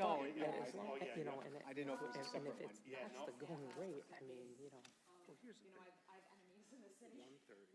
No, fine. yeah, As long, you know, and I didn't know if it was a and separate if it's one. Yeah, that's no. the going rate, I mean, you know. Well, here's the thing. I have enemies in the city. 1:30.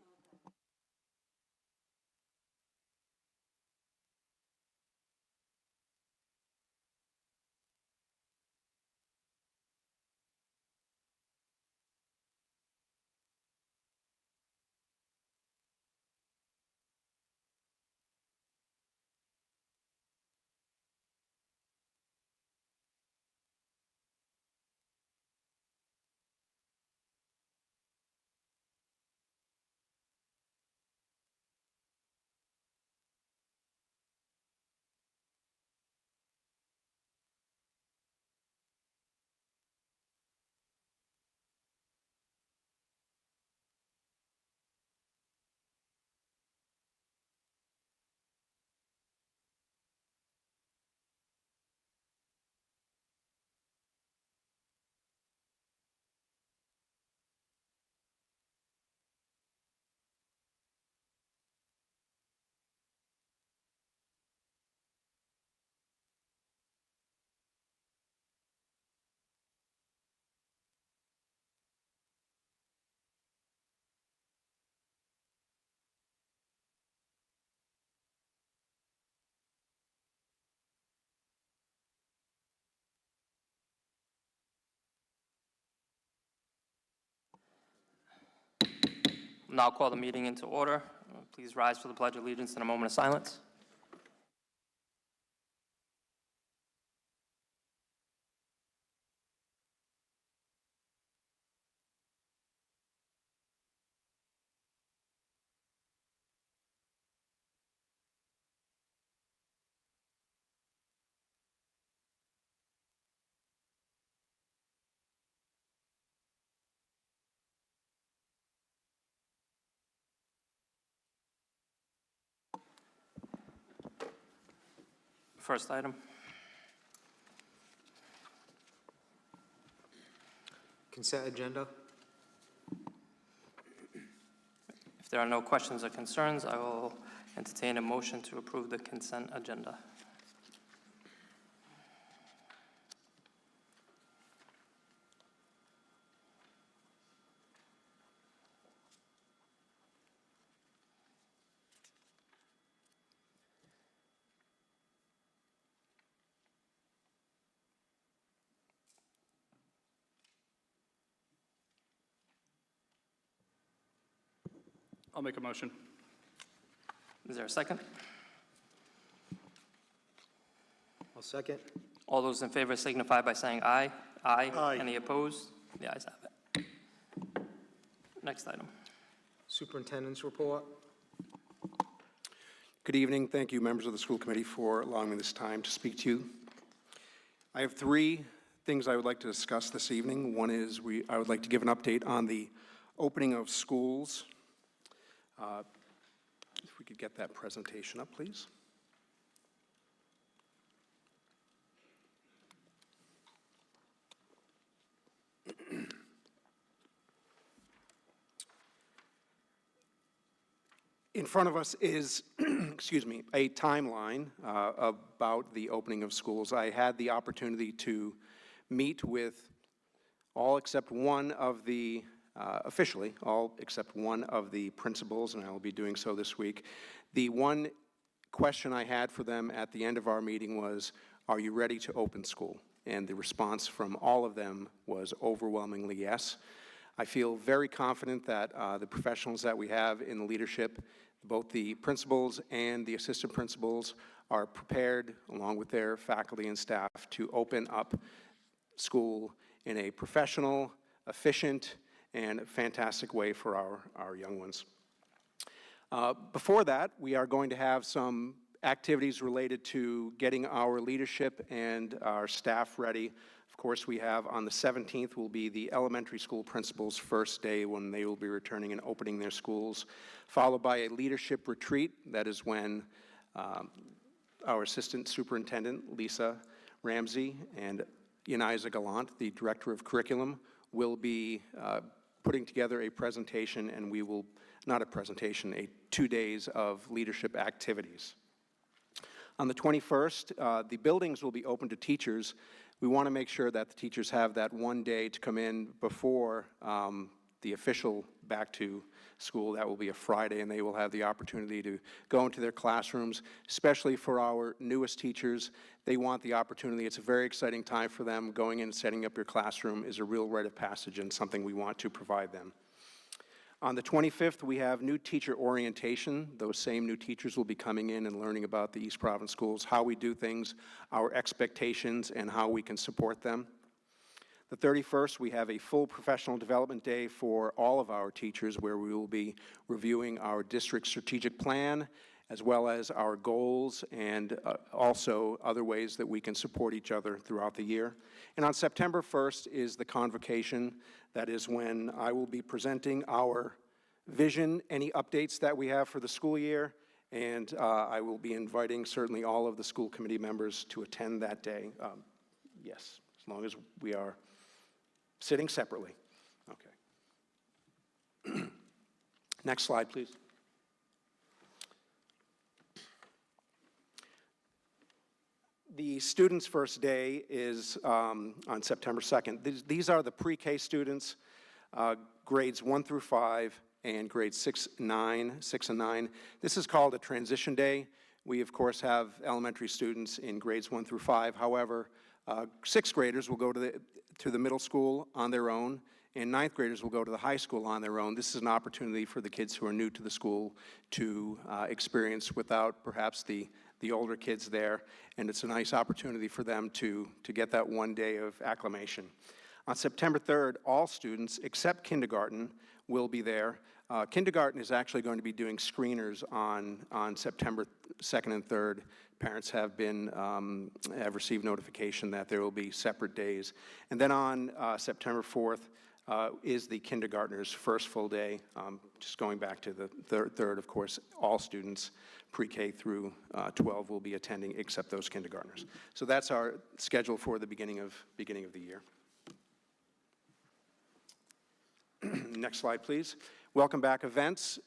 Now call the meeting into order. Please rise for the Pledge of Allegiance and a moment of silence. First item. Consent agenda? If there are no questions or concerns, I will entertain a motion to approve the consent agenda. I'll make a motion. Is there a second? I'll second. All those in favor signify by saying aye. Aye. Aye. Any opposed? The ayes have it. Next item. Superintendent's report? Good evening. Thank you, members of the school committee, for allowing me this time to speak to you. I have three things I would like to discuss this evening. One is I would like to give an update on the opening of schools. If we could get that presentation up, please. In front of us is, excuse me, a timeline about the opening of schools. I had the opportunity to meet with all except one of the, officially, all except one of the principals, and I will be doing so this week. The one question I had for them at the end of our meeting was, are you ready to open school? And the response from all of them was overwhelmingly yes. I feel very confident that the professionals that we have in the leadership, both the principals and the assistant principals, are prepared, along with their faculty and staff, to open up school in a professional, efficient, and fantastic way for our young ones. Before that, we are going to have some activities related to getting our leadership and our staff ready. Of course, we have on the 17th will be the elementary school principals' first day when they will be returning and opening their schools, followed by a leadership retreat. That is when our assistant superintendent, Lisa Ramsey, and Yaniza Gallant, the director of curriculum, will be putting together a presentation, and we will, not a presentation, 2 days of leadership activities. On the 21st, the buildings will be open to teachers. We want to make sure that the teachers have that one day to come in before the official back to school. That will be a Friday, and they will have the opportunity to go into their classrooms, especially for our newest teachers. They want the opportunity. It's a very exciting time for them. Going in and setting up your classroom is a real rite of passage and something we want to provide them. On the 25th, we have new teacher orientation. Those same new teachers will be coming in and learning about the East Providence schools, how we do things, our expectations, and how we can support them. The 31st, we have a full professional development day for all of our teachers, where we will be reviewing our district strategic plan, as well as our goals, and also other ways that we can support each other throughout the year. And on September 1st is the convocation. That is when I will be presenting our vision, any updates that we have for the school year, and I will be inviting certainly all of the school committee members to attend that day. Yes, as long as we are sitting separately. Okay. Next slide, please. The students' first day is on September 2nd. These are the pre-K students, grades 1 through 5, and grades 6 and 9. This is called a transition day. We, of course, have elementary students in grades 1 through 5. However, 6th graders will go to the middle school on their own, and 9th graders will go to the high school on their own. This is an opportunity for the kids who are new to the school to experience without perhaps the older kids there, and it's a nice opportunity for them to get that one day of acclimation. On September 3rd, all students except kindergarten will be there. Kindergarten is actually going to be doing screeners on September 2nd and 3rd. Parents have received notification that there will be separate days. And then on September 4th is the kindergartners' first full day. Just going back to the third, of course, all students pre-K through 12 will be attending except those kindergartners. So that's our schedule for the beginning of the year. Next slide, please. Welcome back events.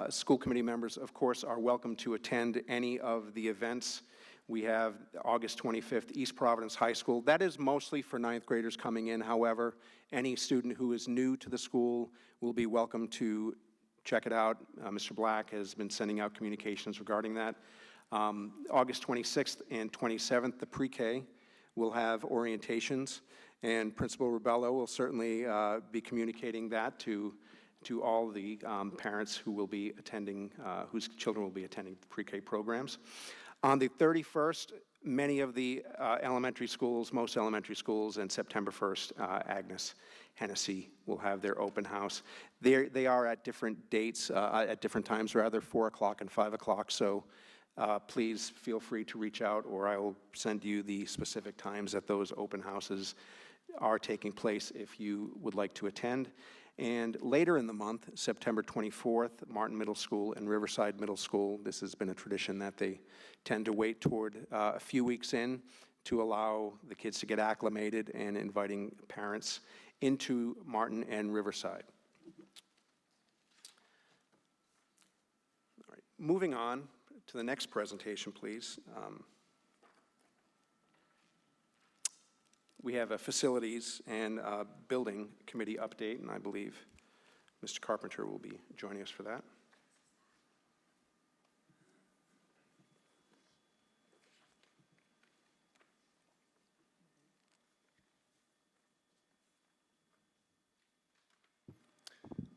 School committee members, of course, are welcome to attend any of the events. We have August 25th, East Providence High School. That is mostly for 9th graders coming in. However, any student who is new to the school will be welcome to check it out. Mr. Black has been sending out communications regarding that. August 26th and 27th, the pre-K will have orientations, and Principal Rubello will certainly be communicating that to all the parents who will be attending, whose children will be attending the pre-K programs. On the 31st, many of the elementary schools, most elementary schools, and September 1st, Agnes Hennessy will have their open house. They are at different dates, at different times, rather, 4 o'clock and 5 o'clock, so please feel free to reach out, or I will send you the specific times that those open houses are taking place if you would like to attend. And later in the month, September 24th, Martin Middle School and Riverside Middle School, this has been a tradition that they tend to wait toward a few weeks in to allow the kids to get acclimated, and inviting parents into Martin and Riverside. All right, moving on to the next presentation, please. We have a facilities and building committee update, and I believe Mr. Carpenter will be joining us for that.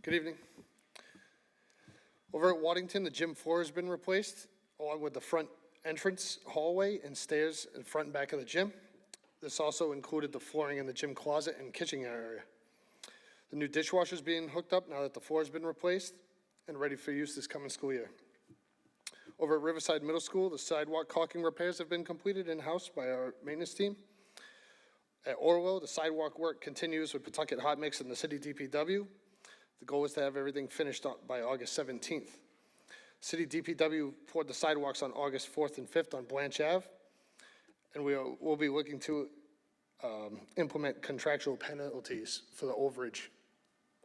Good evening. Over at Waddington, the gym floor has been replaced, along with the front entrance hallway and stairs in front and back of the gym. This also included the flooring in the gym closet and kitchen area. The new dishwasher is being hooked up now that the floor has been replaced and ready for use this coming school year. Over at Riverside Middle School, the sidewalk caulking repairs have been completed in-house by our maintenance team. At Orwell, the sidewalk work continues with Pawtucket Hot Mix and the city DPW. The goal is to have everything finished up by August 17th. City DPW poured the sidewalks on August 4th and 5th on Blanche Ave. And we'll be looking to implement contractual penalties for the overage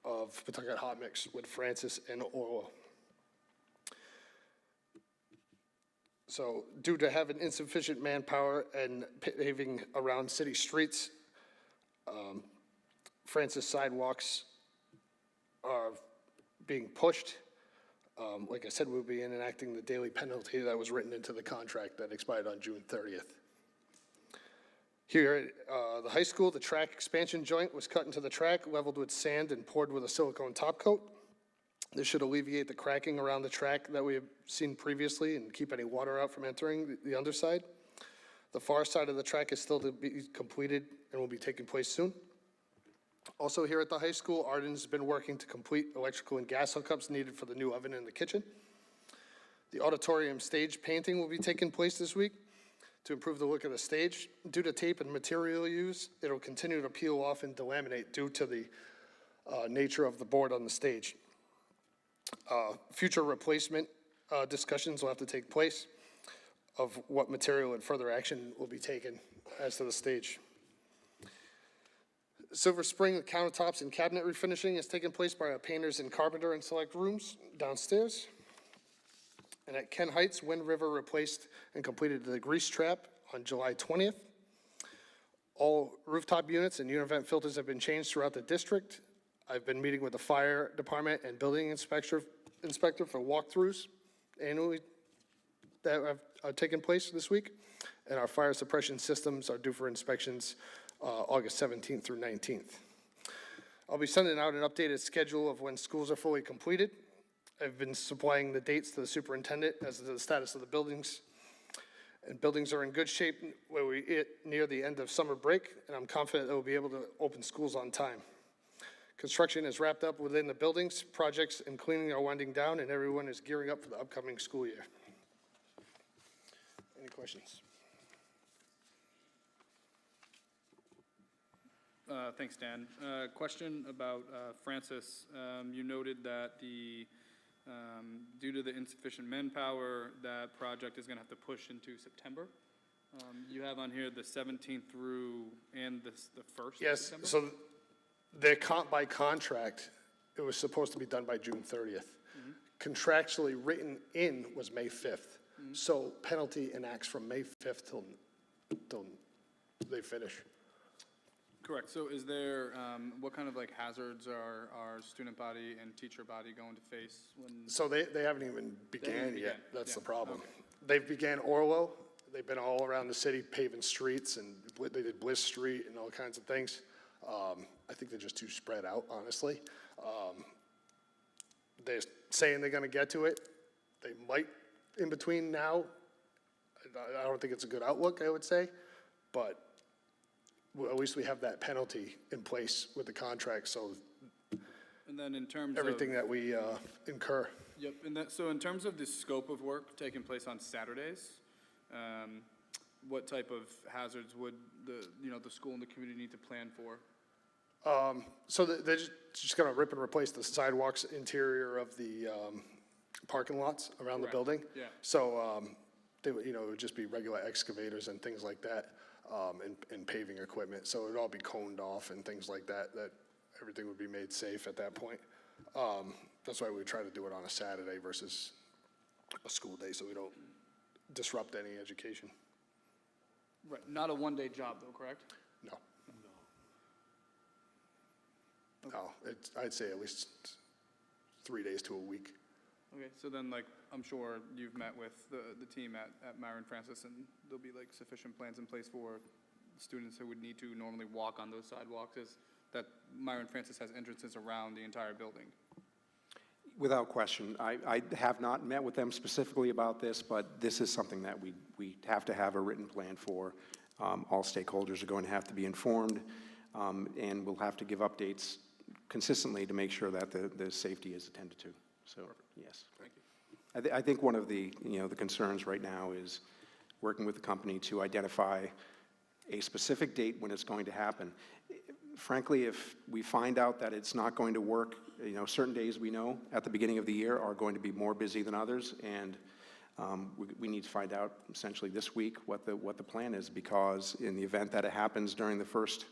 of Pawtucket Hot Mix with Francis and Orwell. So due to having insufficient manpower and paving around city streets, Francis sidewalks are being pushed. Like I said, we'll be enacting the daily penalty that was written into the contract that expired on June 30th. Here at the high school, the track expansion joint was cut into the track, leveled with sand, and poured with a silicone top coat. This should alleviate the cracking around the track that we have seen previously and keep any water out from entering the underside. The far side of the track is still to be completed and will be taking place soon. Also here at the high school, Arden's been working to complete electrical and gas hookups needed for the new oven in the kitchen. The auditorium stage painting will be taking place this week to improve the look of the stage. Due to tape and material use, it'll continue to peel off and delaminate due to the nature of the board on the stage. Future replacement discussions will have to take place of what material and further action will be taken as to the stage. Silver Spring countertops and cabinet refinishing is taking place by our painters and carpenter in select rooms downstairs. And at Ken Heights, Wind River replaced and completed the grease trap on July 20th. All rooftop units and unit vent filters have been changed throughout the district. I've been meeting with the fire department and building inspector for walkthroughs annually that have taken place this week. And our fire suppression systems are due for inspections August 17th through 19th. I'll be sending out an updated schedule of when schools are fully completed. I've been supplying the dates to the superintendent as to the status of the buildings. And buildings are in good shape where we near the end of summer break, and I'm confident that we'll be able to open schools on time. Construction is wrapped up within the buildings, projects and cleaning are winding down, and everyone is gearing up for the upcoming school year. Any questions? Thanks, Dan. Question about Francis. You noted that due to the insufficient manpower, that project is going to have to push into September. You have on here the 17th through and the 1st of Yes, September? so by contract, it was supposed to be done by June 30th. Contractually written in was May 5th. So penalty enacts from May 5th till they finish. Correct. So is there, what kind of like hazards are our student body and teacher body going to face when? So they haven't even began began. yet. That's the Yeah, problem. okay. They've began Orlo. They've been all around the city paving streets, and they did Bliss Street and all kinds of things. I think they're just too spread out, honestly. They're saying they're gonna get to it. They might in between now. I don't think it's a good outlook, I would say, but at least we have that penalty in place with the contract, so And then in terms of. everything that we incur. Yep, and that, so in terms of the scope of work taking place on Saturdays, what type of hazards would the school and the community need to plan for? So they're just gonna rip and replace the sidewalks interior of the parking lots around the Correct. building. Yeah. So, they would, it would just be regular excavators and things like that, and paving equipment. So it'd all be coned off and things like that, that everything would be made safe at that point. That's why we try to do it on a Saturday versus a school day, so we don't disrupt any education. Right, not a one-day job though, correct? No. No, I'd say at least 3 days to a week. Okay, so then like, I'm sure you've met with the team at Myron Francis, and there'll be like sufficient plans in place for students who would need to normally walk on those sidewalks, is that Myron Francis has entrances around the entire building. Without question. I have not met with them specifically about this, but this is something that we have to have a written plan for. All stakeholders are going to have to be informed, and we'll have to give updates consistently to make sure that the safety is attended to. So, yes. Thank you. I think one of the, the concerns right now is working with the company to identify a specific date when it's going to happen. Frankly, if we find out that it's not going to work, certain days we know at the beginning of the year are going to be more busy than others, and we need to find out essentially this week what the plan is, because in the event that it happens during the first,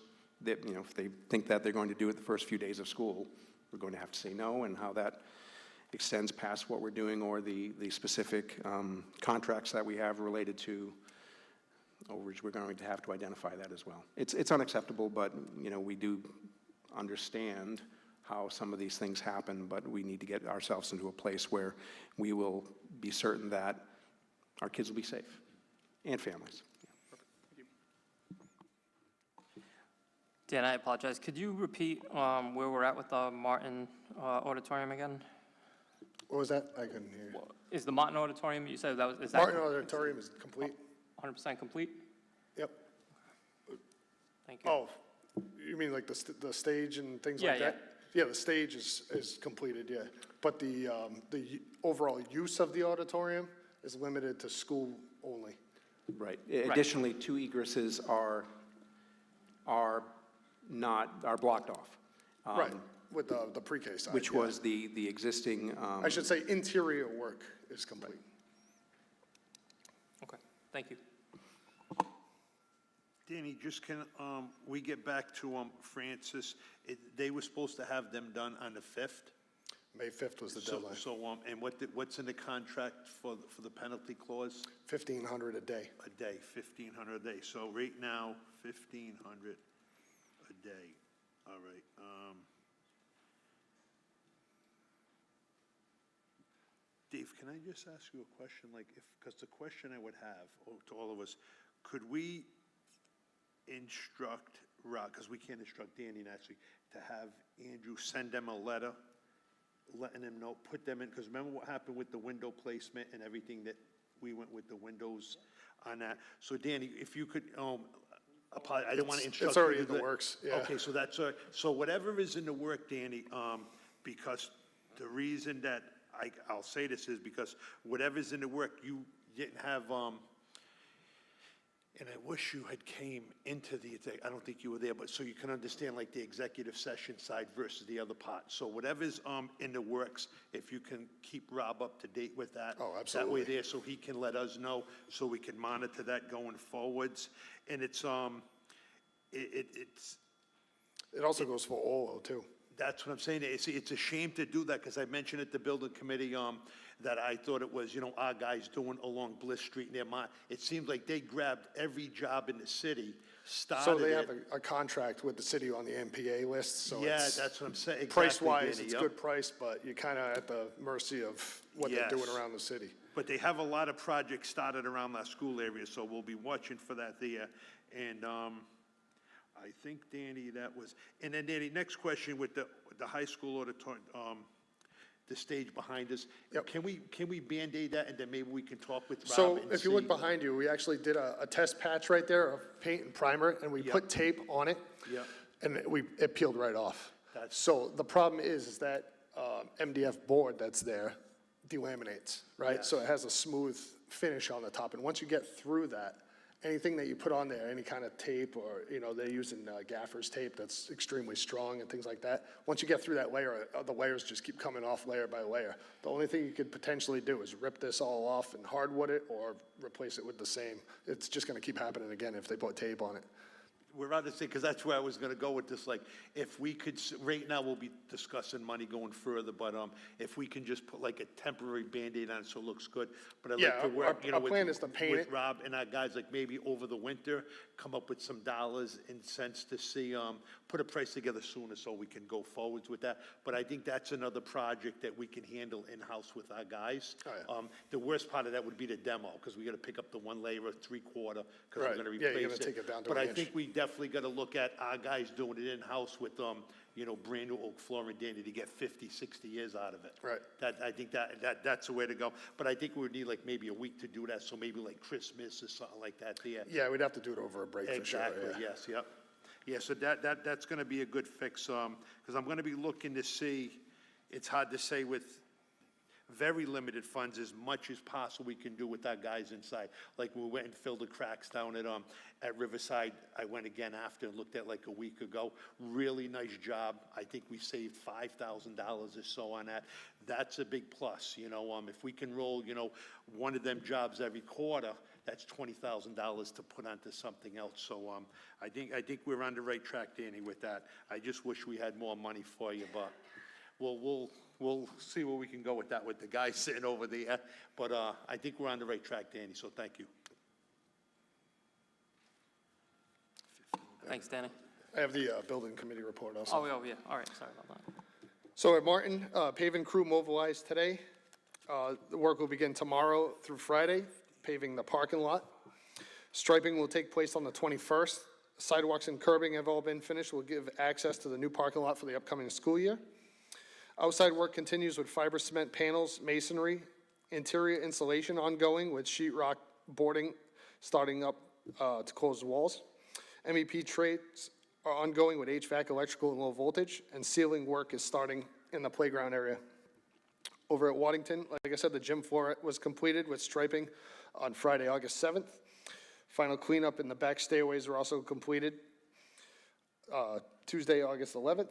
if they think that they're going to do it the first few days of school, we're going to have to say no, and how that extends past what we're doing or the specific contracts that we have related to overage, we're going to have to identify that as well. It's unacceptable, but, you know, we do understand how some of these things happen, but we need to get ourselves into a place where we will be certain that our kids will be safe, and families. Dan, I apologize. Could you repeat where we're at with the Martin Auditorium again? What was that? I couldn't hear you. Is the Martin Auditorium, you said that was, is that Martin Auditorium is complete? 100% complete? Yep. Thank you. Oh, you mean like the stage and things Yeah, like that? Yeah, the stage is completed, yeah. But the overall use of the auditorium is limited to school only. Right. Additionally, 2 egresses are blocked off. Right, with the pre-K side. Which yeah. was the existing, I should say interior work is complete. Okay, thank you. Danny, just can we get back to Francis? They were supposed to have them done on the 5th. May 5th was the deadline. And what's in the contract for the penalty clause? $1,500 a day. A day, $1,500 a day. So right now, $1,500 a day. All right. Dave, can I just ask you a question? Like, because the question I would have to all of us, could we instruct Rob, because we can't instruct Danny actually, to have Andrew send them a letter, letting them know, put them in, because remember what happened with the window placement and everything that we went with the windows on that. So Danny, if you could, I don't want to instruct. It's already you in the that- works, yeah. Okay, so that's, so whatever is in the work, Danny, because the reason that I'll say this is because whatever's in the work, you didn't have, and I wish you had came into I don't think you were there, but so you can understand like the executive session side versus the other part. So whatever's in the works, if you can keep Rob up to date with that. Oh, That absolutely. way there, so he can let us know, so we can monitor that going forwards. And it's, It also goes for Olo, too. that's what I'm saying. It's a shame to do that, because I mentioned at the building committee, that I thought it was, our guys doing along Bliss Street near mine. It seemed like they grabbed every job in the city, started So they have it. a contract with the city on the MPA list, so Yeah, it's, that's what I'm saying. Exactly, price-wise, Danny, it's yep. good price, but you're kind of at the mercy of what they're doing Yes. around the city. But they have a lot of projects started around that school area, so we'll be watching for that there. And I think, Danny, that was, and then Danny, next question with the high school auditorium, the stage behind us. Yep. Can we Band-Aid that, and then maybe we can talk with Rob So and if you look see- behind you, we actually did a test patch right there of paint and primer, and we Yep. put tape on it. Yep. And it peeled right off. That's- So the problem is that MDF board that's there delaminates, right? So Yes. it has a smooth finish on the top, and once you get through that, anything that you put on there, any kind of tape, or, they're using gaffer's tape that's extremely strong and things like that. Once you get through that layer, the layers just keep coming off layer by layer. The only thing you could potentially do is rip this all off and hardwood it, or replace it with the same. It's just gonna keep happening again if they put tape on it. We're out of sync, because that's where I was gonna go with this, like, if we could, right now, we'll be discussing money going further, but, if we can just put like a temporary Band-Aid on it so it looks good, but I'd Yeah, like to work, our with. plan is to paint with it. Rob and our guys, like, maybe over the winter, come up with some dollars and cents to see, put a price together sooner so we can go forwards with that. But I think that's another project that we can handle in-house with our guys. Oh, yeah. The worst part of that would be the demo, because we gotta pick up the 1 layer or 3/4, because we're Right. gonna Yeah, replace it. you're gonna take it down to But an I inch. think we definitely got to look at our guys doing it in-house with, brand new oak flooring, Danny, to get 50, 60 years out of it. Right. I think that's the way to go. But I think we would need like maybe a week to do that, so maybe like Christmas or something like that there. Yeah, we'd have to do it over a break for sure, Exactly, yeah. yes, yep. Yeah, so that's going to be a good fix, because I'm going to be looking to see, it's hard to say with very limited funds, as much as possible we can do with our guys inside. Like, we went and filled the cracks down at Riverside. I went again after and looked at like a week ago. Really nice job. I think we saved $5,000 or so on that. That's a big plus, if we can roll, one of them jobs every quarter, that's $20,000 to put onto something else. So, I think we're on the right track, Danny, with that. I just wish we had more money for you, but we'll see where we can go with that, with the guy sitting over there. But I think we're on the right track, Danny, so thank you. Thanks, Danny. I have the building committee report also. Oh, yeah, all right, sorry about that. So at Martin, paving crew mobilized today. The work will begin tomorrow through Friday, paving the parking lot. Striping will take place on the 21st. Sidewalks and curbing have all been finished, will give access to the new parking lot for the upcoming school year. Outside work continues with fiber cement panels, masonry, interior insulation ongoing with sheetrock boarding starting up to close the walls. MEP trades are ongoing with HVAC, electrical, and low voltage, and ceiling work is starting in the playground area. Over at Waddington, like I said, the gym floor was completed with striping on Friday, August 7th. Final cleanup in the back stairways were also completed Tuesday, August 11th.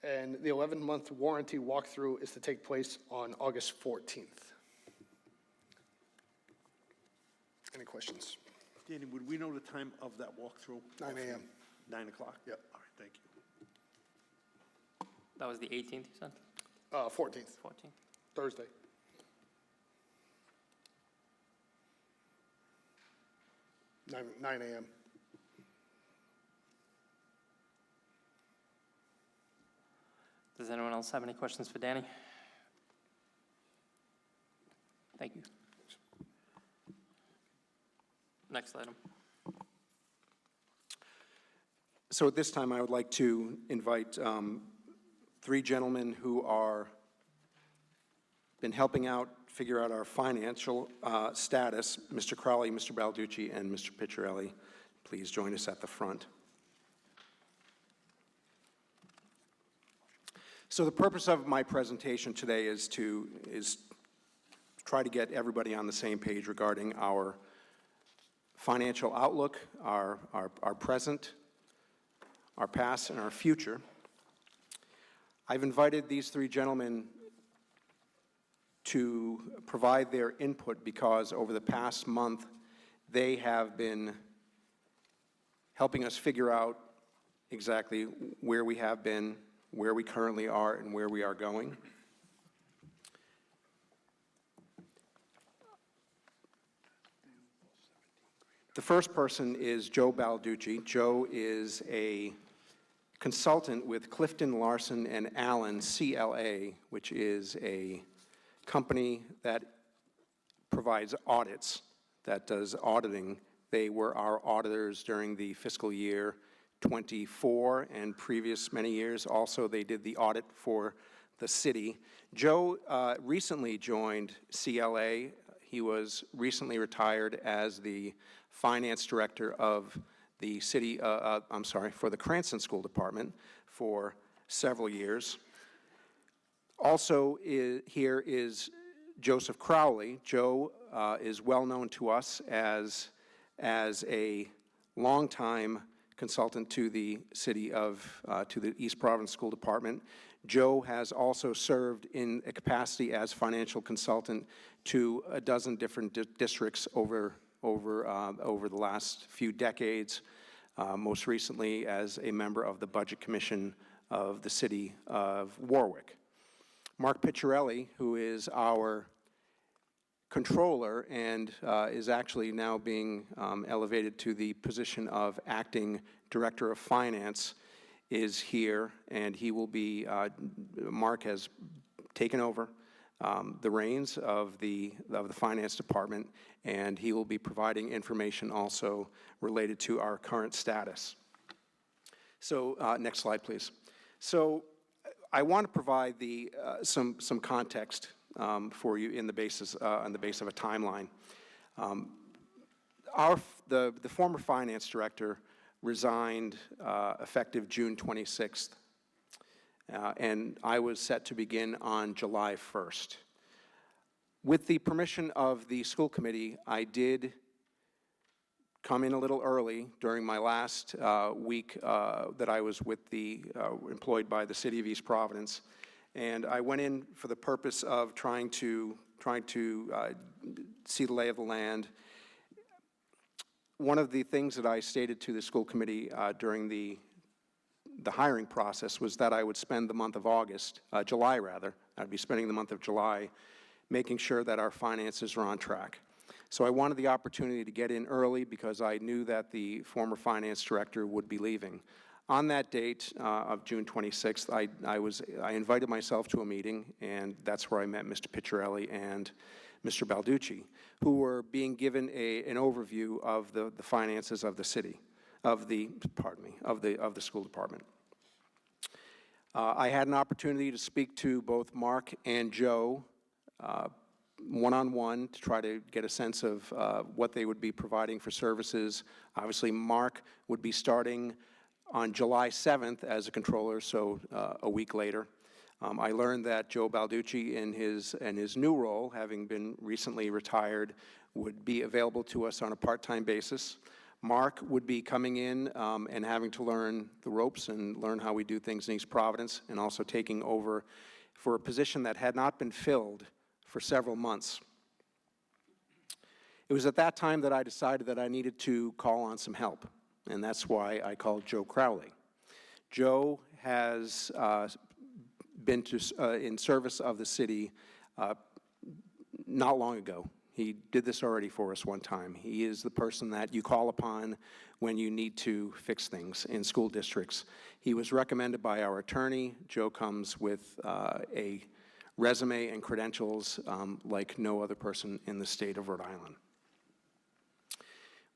And the 11-month warranty walkthrough is to take place on August 14th. Any questions? Danny, would we know the time of that walkthrough? 9 a.m. 9 o'clock? Yep. All right, thank you. That was the 18th, you said? 14th, 14th? Thursday. Nine a.m. Does anyone else have any questions for Danny? Thank you. Next item. So at this time, I would like to invite three gentlemen who are been helping out, figure out our financial status, Mr. Crowley, Mr. Balducci, and Mr. Picciarelli. Please join us at the front. So the purpose of my presentation today is try to get everybody on the same page regarding our financial outlook, our present, our past, and our future. I've invited these three gentlemen to provide their input because over the past month, they have been helping us figure out exactly where we have been, where we currently are, and where we are going. The first person is Joe Balducci. Joe is a consultant with Clifton, Larson, and Allen, CLA, which is a company that provides audits, that does auditing. They were our auditors during the fiscal year 24 and previous many years. Also, they did the audit for the city. Joe recently joined CLA. He was recently retired as the finance director of the city, for the Cranston School Department for several years. Also here is Joseph Crowley. Joe is well known to us as a longtime consultant to the city of, to the East Providence School Department. Joe has also served in a capacity as financial consultant to a dozen different districts over the last few decades, most recently as a member of the Budget Commission of the city of Warwick. Mark Picciarelli, who is our controller and is actually now being elevated to the position of acting director of finance, is here, and he will be, Mark has taken over the reins of the finance department, and he will be providing information also related to our current status. So next slide, please. So I want to provide some context for you on the basis of a timeline. The former finance director resigned effective June 26th, and I was set to begin on July 1st. With the permission of the school committee, I did come in a little early during my last week that I was with employed by the city of East Providence, and I went in for the purpose of trying to see the lay of the land. One of the things that I stated to the school committee during the the hiring process was that I would spend the month of August, July rather, I'd be spending the month of July making sure that our finances are on track. So I wanted the opportunity to get in early because I knew that the former finance director would be leaving. On that date of June 26th, I invited myself to a meeting, and that's where I met Mr. Picciarelli and Mr. Balducci, who were being given an overview of the finances of the city, of the school department. I had an opportunity to speak to both Mark and Joe one-on-one to try to get a sense of what they would be providing for services. Obviously, Mark would be starting on July 7th as a controller, so a week later. I learned that Joe Balducci, in his new role, having been recently retired, would be available to us on a part-time basis. Mark would be coming in and having to learn the ropes and learn how we do things in East Providence, and also taking over for a position that had not been filled for several months. It was at that time that I decided that I needed to call on some help, and that's why I called Joe Crowley. Joe has been in service of the city not long ago. He did this already for us one time. He is the person that you call upon when you need to fix things in school districts. He was recommended by our attorney. Joe comes with a resume and credentials like no other person in the state of Rhode Island.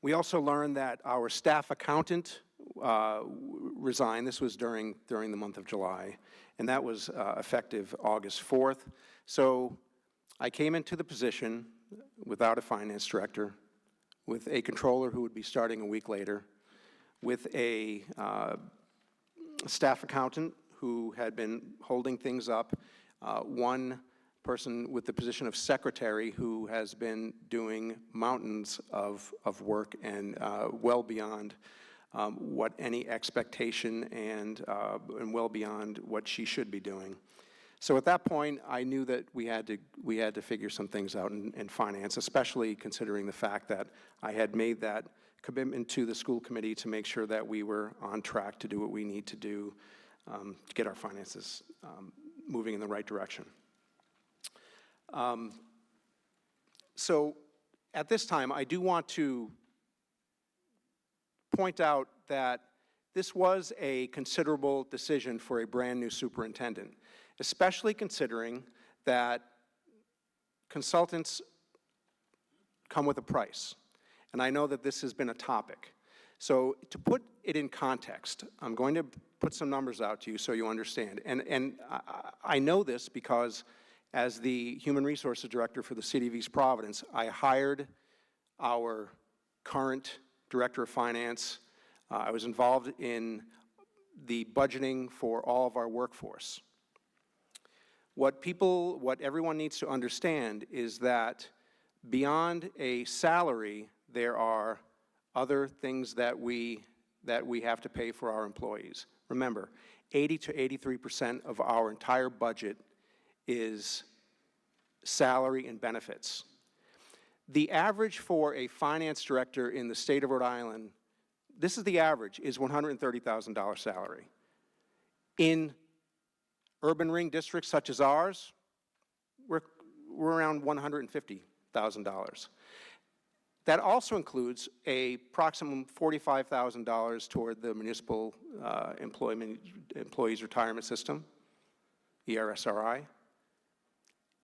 We also learned that our staff accountant resigned. This was during the month of July, and that was effective August 4th. So I came into the position without a finance director, with a controller who would be starting a week later, with a staff accountant who had been holding things up, one person with the position of secretary who has been doing mountains of work and well beyond what any expectation and well beyond what she should be doing. So at that point, I knew that we had to figure some things out in finance, especially considering the fact that I had made that commitment to the school committee to make sure that we were on track to do what we need to do to get our finances moving in the right direction. So at this time, I do want to point out that this was a considerable decision for a brand new superintendent, especially considering that consultants come with a price. And I know that this has been a topic. So to put it in context, I'm going to put some numbers out to you so you understand. And I know this because as the Human Resources Director for the City of East Providence, I hired our current Director of Finance. I was involved in the budgeting for all of our workforce. What everyone needs to understand is that beyond a salary, there are other things that we have to pay for our employees. Remember, 80 to 83% of our entire budget is salary and benefits. The average for a finance director in the state of Rhode Island, this is the average, is $130,000 salary. In urban ring districts such as ours, we're around $150,000. That also includes approximately $45,000 toward the municipal employees retirement system, ERSRI,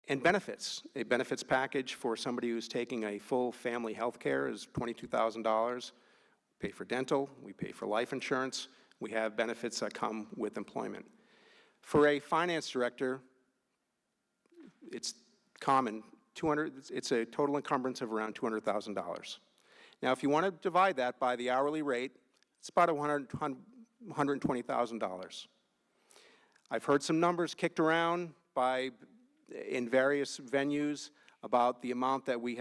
and benefits. A benefits package for somebody who's taking a full family health care is $22,000. We pay for dental, we pay for life insurance, we have benefits that come with employment. For a finance director, it's common, it's a total encumbrance of around $200,000. Now, if you want to divide that by the hourly rate, it's about $120,000. I've heard some numbers kicked around in various venues about the amount that we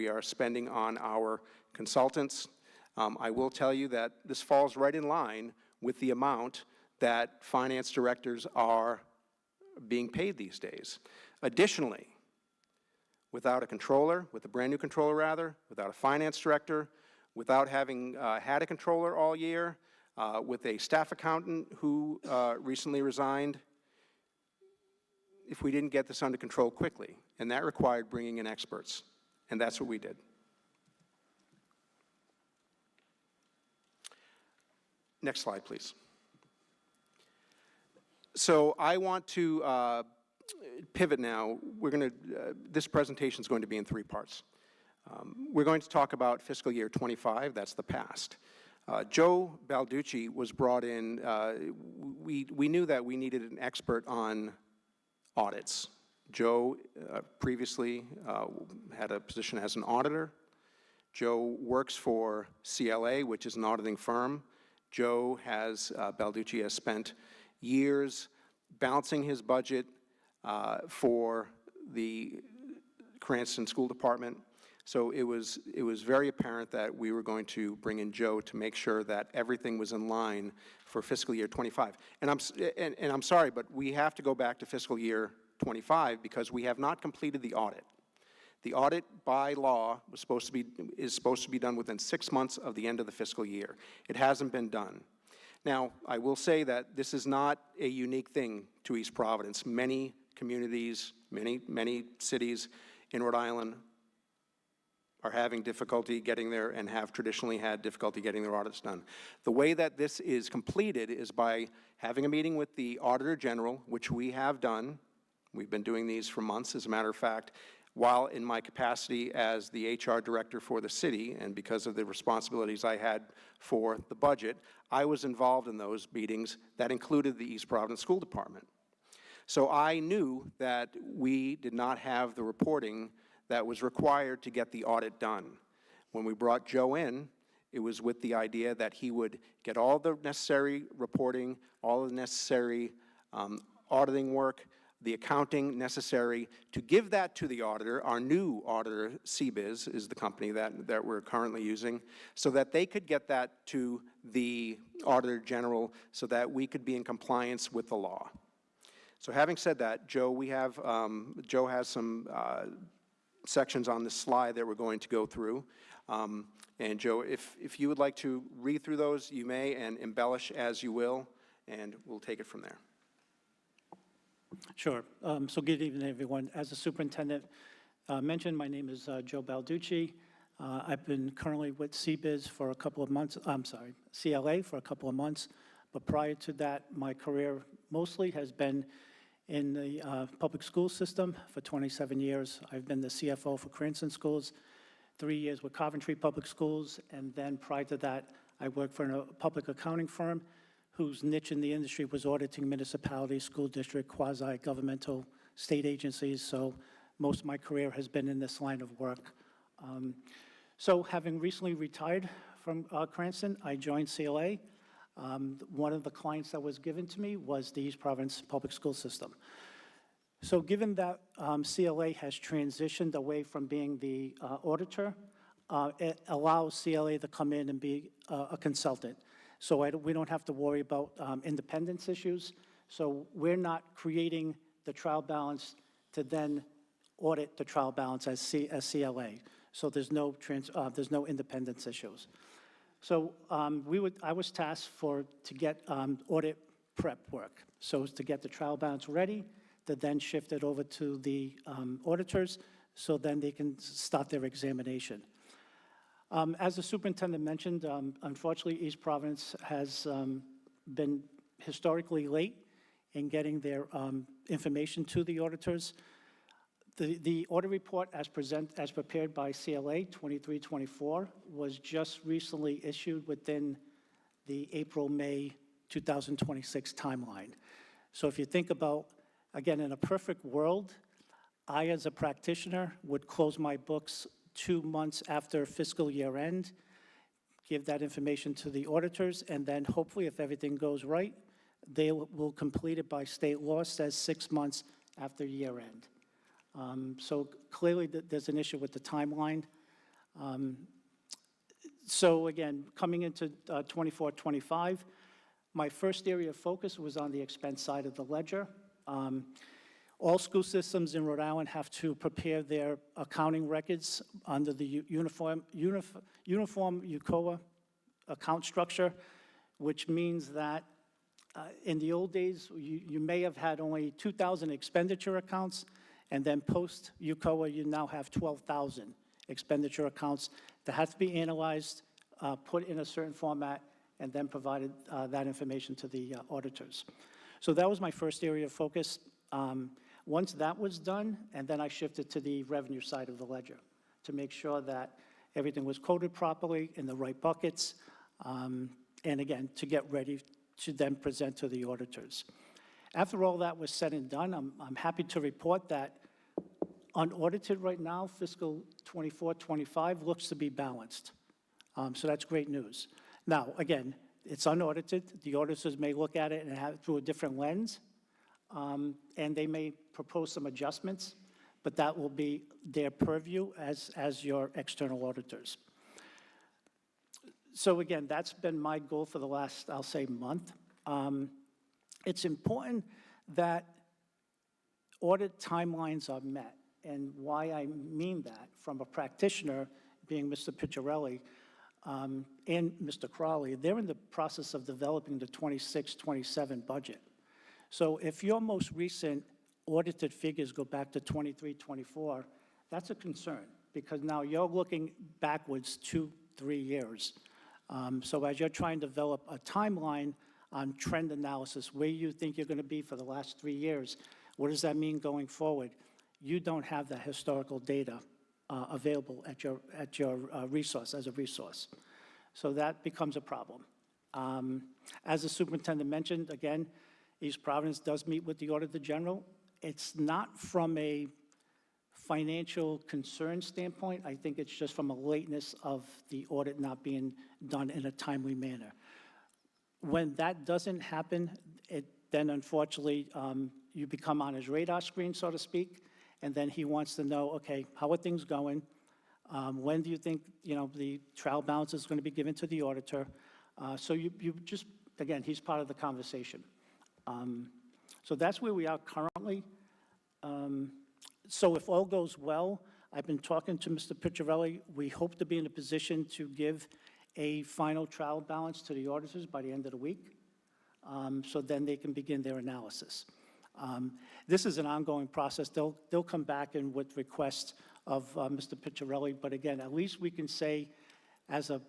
are spending on our consultants. I will tell you that this falls right in line with the amount that finance directors are being paid these days. Additionally, without a controller, with a brand new controller rather, without a finance director, without having had a controller all year, with a staff accountant who recently resigned, if we didn't get this under control quickly. And that required bringing in experts, and that's what we did. Next slide, please. So I want to pivot now. This presentation is going to be in 3 parts. We're going to talk about fiscal year 25, that's the past. Joe Balducci was brought in. We knew that we needed an expert on audits. Joe previously had a position as an auditor. Joe works for CLA, which is an auditing firm. Joe Balducci has spent years balancing his budget for the Cranston School Department. So it was very apparent that we were going to bring in Joe to make sure that everything was in line for fiscal year 25. And I'm sorry, but we have to go back to fiscal year 25 because we have not completed the audit. The audit by law is supposed to be done within 6 months of the end of the fiscal year. It hasn't been done. Now, I will say that this is not a unique thing to East Providence. Many communities, many cities in Rhode Island are having difficulty getting there and have traditionally had difficulty getting their audits done. The way that this is completed is by having a meeting with the Auditor General, which we have done. We've been doing these for months, as a matter of fact. While in my capacity as the HR director for the city, and because of the responsibilities I had for the budget, I was involved in those meetings that included the East Providence School Department. So I knew that we did not have the reporting that was required to get the audit done. When we brought Joe in, it was with the idea that he would get all the necessary reporting, all the necessary auditing work, the accounting necessary to give that to the auditor. Our new auditor, CBIZ, is the company that we're currently using, so that they could get that to the Auditor General so that we could be in compliance with the law. So having said that, Joe, Joe has some sections on this slide that we're going to go through. And Joe, if you would like to read through those, you may, and embellish as you will, and we'll take it from there. Sure. So good evening, everyone. As the superintendent mentioned, my name is Joe Balducci. I've been currently with CBIZ for a couple of months, CLA for a couple of months. But prior to that, my career mostly has been in the public school system for 27 years. I've been the CFO for Cranston Schools, 3 years with Coventry Public Schools, and then prior to that, I worked for a public accounting firm whose niche in the industry was auditing municipalities, school district, quasi-governmental state agencies. So most of my career has been in this line of work. So having recently retired from Cranston, I joined CLA. One of the clients that was given to me was the East Providence Public School System. So given that CLA has transitioned away from being the auditor, it allows CLA to come in and be a consultant. So we don't have to worry about independence issues. So we're not creating the trial balance to then audit the trial balance as CLA. So there's no independence issues. So I was tasked to get audit prep work. So to get the trial balance ready, to then shift it over to the auditors, so then they can start their examination. As the superintendent mentioned, unfortunately, East Providence has been historically late in getting their information to the auditors. The audit report as prepared by CLA 23-24 was just recently issued within the April-May 2026 timeline. So if you think about, again, in a perfect world, I, as a practitioner, would close my books 2 months after fiscal year end, give that information to the auditors, and then hopefully, if everything goes right, they will complete it by state law, says 6 months after year end. So clearly, there's an issue with the timeline. So again, coming into 24-25, my first area of focus was on the expense side of the ledger. All school systems in Rhode Island have to prepare their accounting records under the uniform UCOA account structure, which means that in the old days, you may have had only 2,000 expenditure accounts, and then post-UCOA, you now have 12,000 expenditure accounts that have to be analyzed, put in a certain format, and then provided that information to the auditors. So that was my first area of focus. Once that was done, and then I shifted to the revenue side of the ledger to make sure that everything was coded properly in the right buckets, and again, to get ready to then present to the auditors. After all that was said and done, I'm happy to report that unaudited right now, fiscal 24-25 looks to be balanced. So that's great news. Now, again, it's unaudited. The auditors may look at it and have it through a different lens, and they may propose some adjustments, but that will be their purview as your external auditors. So again, that's been my goal for the last, I'll say, month. It's important that audit timelines are met. And why I mean that, from a practitioner, being Mr. Picciarelli and Mr. Crowley, they're in the process of developing the 26-27 budget. So if your most recent audited figures go back to 23-24, that's a concern, because now you're looking backwards 2-3 years. So as you're trying to develop a timeline on trend analysis, where you think you're going to be for the last 3 years, what does that mean going forward? You don't have the historical data available at your resource, as a resource. So that becomes a problem. As the superintendent mentioned, again, East Providence does meet with the Auditor General. It's not from a financial concern standpoint. I think it's just from a lateness of the audit not being done in a timely manner. When that doesn't happen, then unfortunately, you become on his radar screen, so to speak, and then he wants to know, okay, how are things going? When do you think, the trial balance is going to be given to the auditor? So you just, again, he's part of the conversation. So that's where we are currently. So if all goes well, I've been talking to Mr. Picciarelli. We hope to be in a position to give a final trial balance to the auditors by the end of the week, so then they can begin their analysis. This is an ongoing process. They'll come back in with requests of Mr. Picciarelli, but again, at least we can say, as a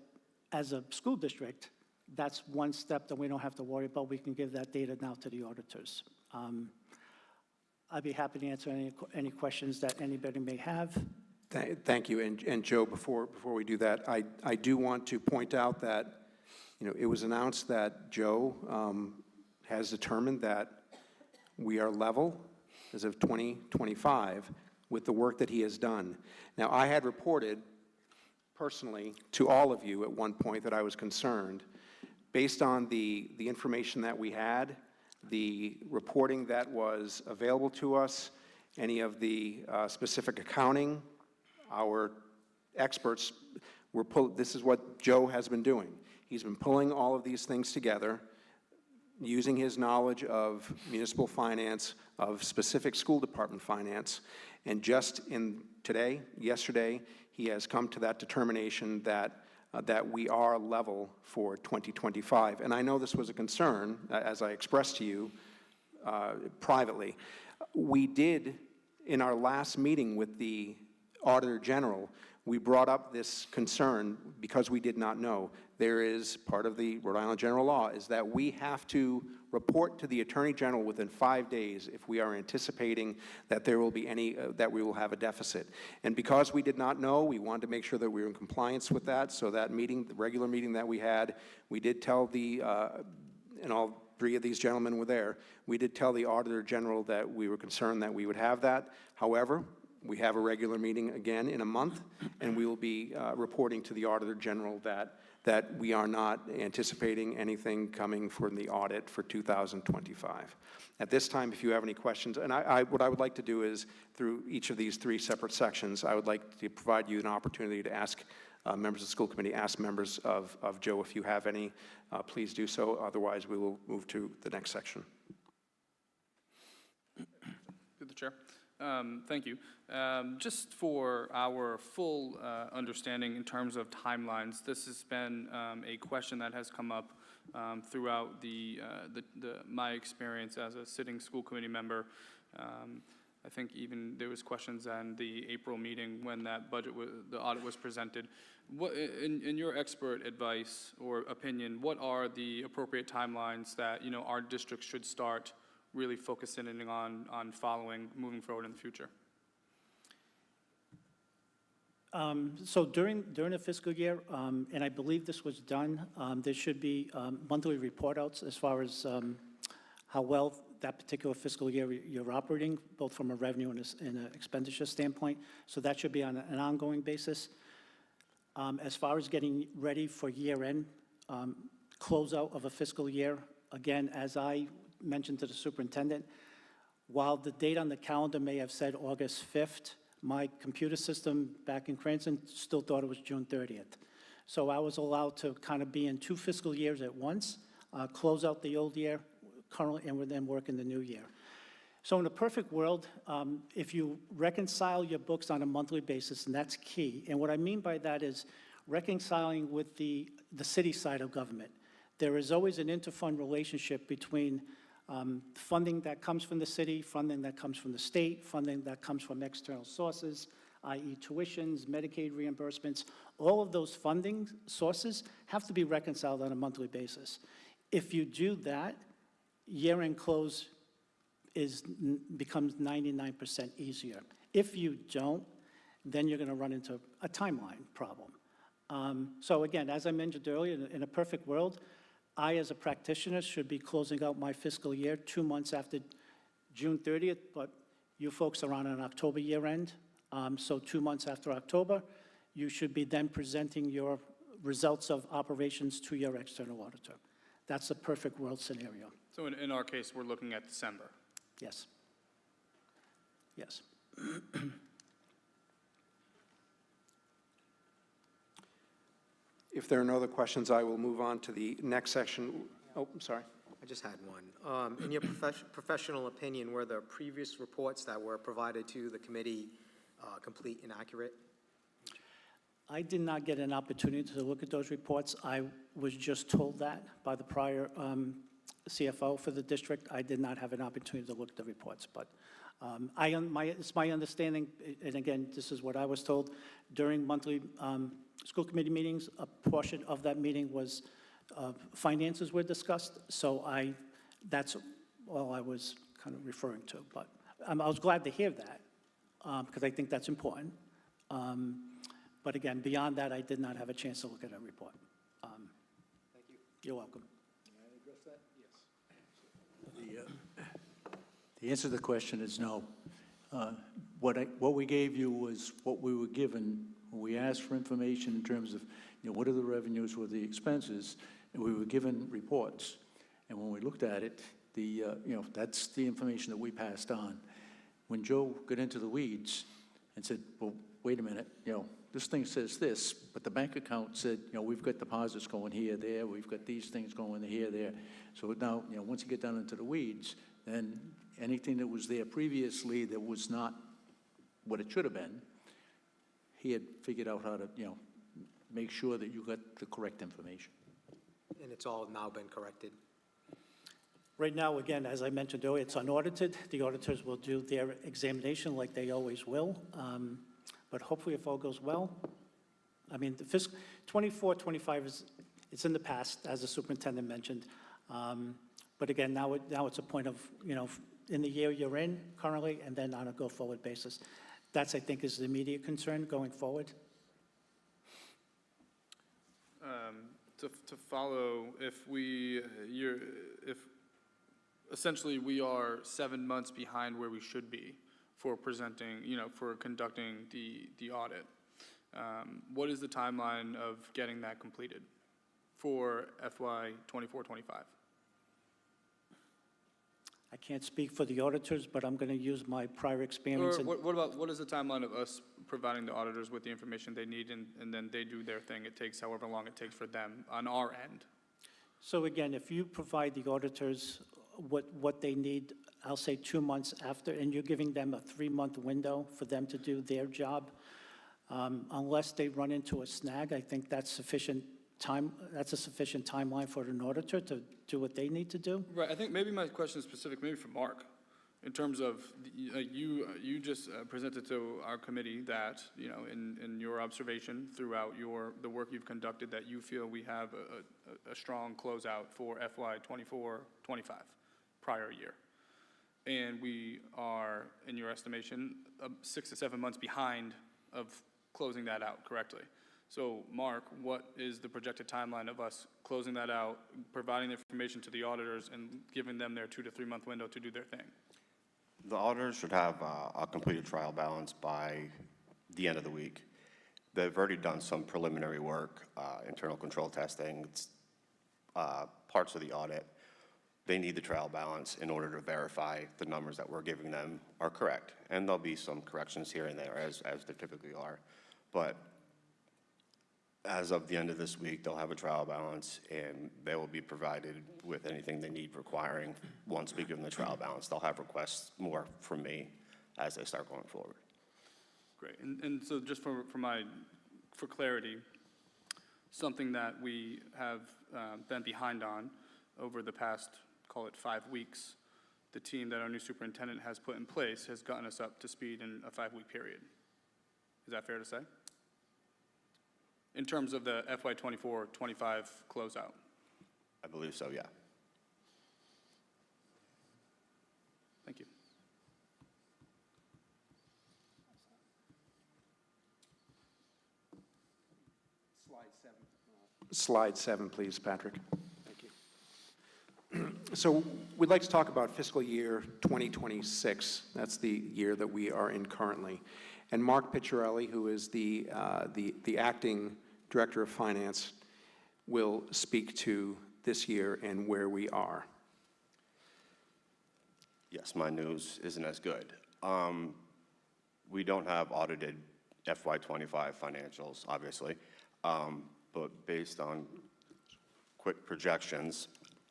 school district, that's one step that we don't have to worry about. We can give that data now to the auditors. I'd be happy to answer any questions that anybody may have. Thank you. And Joe, before we do that, I do want to point out that, it was announced that Joe has determined that we are level as of 2025 with the work that he has done. Now, I had reported personally to all of you at one point that I was concerned, based on the information that we had, the reporting that was available to us, any of the specific accounting. Our experts were this is what Joe has been doing. He's been pulling all of these things together, using his knowledge of municipal finance, of specific school department finance, and just yesterday, he has come to that determination that we are level for 2025. And I know this was a concern, as I expressed to you privately. We did, in our last meeting with the Auditor General, we brought up this concern because we did not know. There is part of the Rhode Island general law is that we have to report to the Attorney General within 5 days if we are anticipating that there will be that we will have a deficit. And because we did not know, we wanted to make sure that we were in compliance with that. So that meeting, the regular meeting that we had, we did tell and all three of these gentlemen were there, we did tell the Auditor General that we were concerned that we would have that. However, we have a regular meeting again in a month, and we will be reporting to the Auditor General that we are not anticipating anything coming from the audit for 2025. At this time, if you have any questions, and what I would like to do is, through each of these three separate sections, I would like to provide you an opportunity to ask members of the school committee, ask members of Joe if you have any, please do so. Otherwise, we will move to the next section. Through the chair. Thank you. Just for our full understanding in terms of timelines, this has been a question that has come up throughout my experience as a sitting school committee member. I think even there was questions on the April meeting when that the audit was presented. What, in your expert advice or opinion, what are the appropriate timelines that, you know, our district should start really focusing on following, moving forward in the future? So during the fiscal year, and I believe this was done, there should be monthly report outs as far as how well that particular fiscal year you're operating, both from a revenue and an expenditure standpoint. So that should be on an ongoing basis. As far as getting ready for year end, closeout of a fiscal year, again, as I mentioned to the superintendent, while the date on the calendar may have said August 5th, my computer system back in Cranston still thought it was June 30th. So I was allowed to kind of be in 2 fiscal years at once, close out the old year currently, and then work in the new year. So in a perfect world, if you reconcile your books on a monthly basis, and that's key, and what I mean by that is reconciling with the city side of government. There is always an interfund relationship between funding that comes from the city, funding that comes from the state, funding that comes from external sources, i.e. tuitions, Medicaid reimbursements. All of those funding sources have to be reconciled on a monthly basis. If you do that, year-end close becomes 99% easier. If you don't, then you're going to run into a timeline problem. So again, as I mentioned earlier, in a perfect world, I, as a practitioner, should be closing out my fiscal year 2 months after June 30th, but you folks are on an October year end. So 2 months after October, you should be then presenting your results of operations to your external auditor. That's a perfect world scenario. So in our case, we're looking at December. Yes. Yes. If there are no other questions, I will move on to the next section. Oh, I'm sorry. I just had one. In your professional opinion, were the previous reports that were provided to the committee complete and accurate? I did not get an opportunity to look at those reports. I was just told that by the prior CFO for the district. I did not have an opportunity to look at the reports, but it's my understanding, and again, this is what I was told, during monthly school committee meetings, a portion of that meeting was finances were discussed, so that's all I was kind of referring to. But I was glad to hear that, because I think that's important. But again, beyond that, I did not have a chance to look at a report. Thank you. You're welcome. The answer to the question is no. What we gave you was what we were given when we asked for information in terms of, you know, what are the revenues, what are the expenses, and we were given reports. And when we looked at it, you know, that's the information that we passed on. When Joe got into the weeds and said, well, wait a minute, you know, this thing says this, but the bank account said, you know, we've got deposits going here, there, we've got these things going here, there. So now, you know, once you get down into the weeds, then anything that was there previously that was not what it should have been, he had figured out how to, you know, make sure that you got the correct information. And it's all now been corrected? Right now, again, as I mentioned earlier, it's unaudited. The auditors will do their examination like they always will. But hopefully, if all goes well, I mean, the fiscal 24, 25 it's in the past, as the superintendent mentioned. But again, now it's a point of, you know, in the year you're in currently, and then on a go-forward basis. That's, I think, is the immediate concern going forward. To follow, if essentially we are 7 months behind where we should be for presenting, you know, for conducting the audit. What is the timeline of getting that completed for FY 24-25? I can't speak for the auditors, but I'm going to use my prior experience. Or what is the timeline of us providing the auditors with the information they need, and then they do their thing? It takes however long it takes for them on our end. So again, if you provide the auditors what they need I'll say 2 months after, and you're giving them a 3-month window for them to do their job. Unless they run into a snag, I think that's sufficient time, that's a sufficient timeline for an auditor to do what they need to do. Right, I think maybe my question is specific, maybe for Mark, in terms of, you just presented to our committee that, in your observation throughout the work you've conducted, that you feel we have a strong closeout for FY '24, '25, prior year. And we are, in your estimation, 6 to 7 months behind of closing that out correctly. So, Mark, what is the projected timeline of us closing that out, providing the information to the auditors, and giving them their 2 to 3 month window to do their thing? The auditors should have a completed trial balance by the end of the week. They've already done some preliminary work, internal control testing, parts of the audit. They need the trial balance in order to verify the numbers that we're giving them are correct. And there'll be some corrections here and there, as there typically are. But as of the end of this week, they'll have a trial balance, and they will be provided with anything they need requiring. Once we give them the trial balance, they'll have requests more from me as they start going forward. Great, and so just for clarity, something that we have been behind on over the past, call it 5 weeks, the team that our new superintendent has put in place has gotten us up to speed in a 5-week period. Is that fair to say? In terms of the FY '24, '25 closeout? I believe so, yeah. Thank you. Slide 7, please, Patrick. Thank you. So we'd like to talk about fiscal year 2026. That's the year that we are in currently. And Mark Picciarelli, who is the acting Director of Finance, will speak to this year and where we are. Yes, my news isn't as good. We don't have audited FY '25 financials, obviously, but based on quick projections,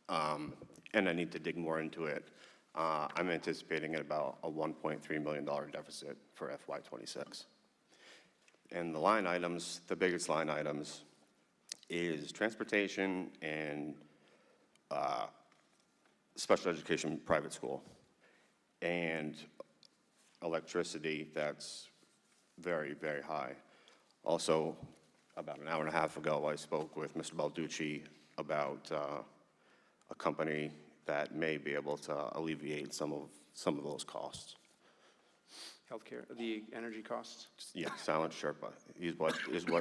and I need to dig more into it, I'm anticipating about a $1.3 million deficit for FY '26. And the line items, the biggest line items, is transportation and special education private school, and electricity. That's very, very high. Also, about an hour and a half ago, I spoke with Mr. Balducci about a company that may be able to alleviate some of those costs. Healthcare, the energy costs? Yeah, Silent Sherpa is what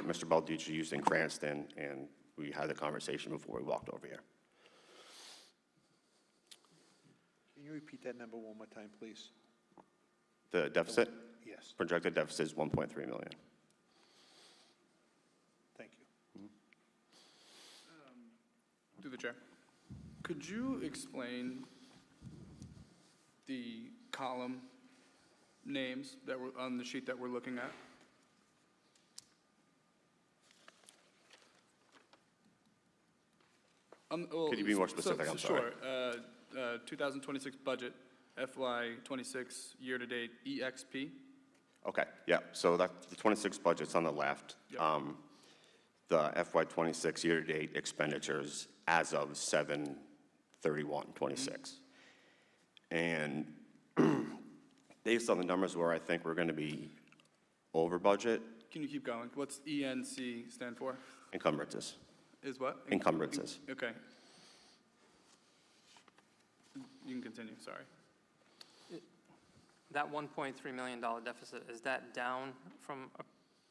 Mr. Balducci used in Cranston, and we had the conversation before we walked over here. Can you repeat that number one more time, please? The deficit? Yes, Projected deficit is 1.3 million. thank you. Through the chair. Could you explain the column names that were on the sheet that we're looking at? Could you be more specific? I'm sorry. Sure. 2026 budget, FY '26 year-to-date EXP. Okay, yeah, so that, the 26 budget's on the left. Yep. The FY '26 year-to-date expenditures as of 7/31/26. And based on the numbers where I think we're going to be over budget, Can you keep going? What's ENC stand for? encumbrances, Is what? encumbrances. Okay. You can continue, sorry. That $1.3 million deficit, is that down from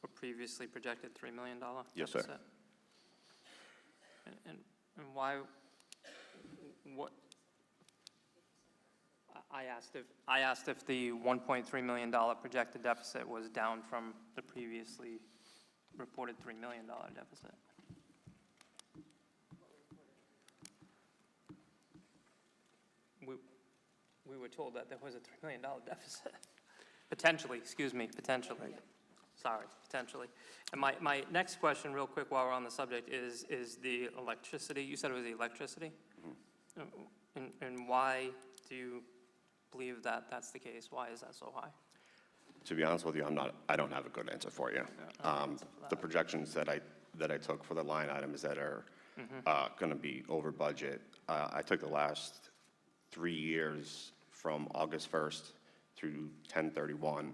a previously projected $3 million deficit? Yes, sir. And why, what, I asked if the $1.3 million projected deficit was down from the previously reported $3 million deficit. We were told that there was a $3 million deficit. Potentially, excuse me, potentially. Sorry, potentially. And my next question, real quick, while we're on the subject, is the electricity. You said it was the electricity? And why do you believe that that's the case? Why is that so high? To be honest with you, I don't have a good answer for you. The projections that I took for the line items that are going to be over budget, I took the last 3 years from August 1st through 10/31,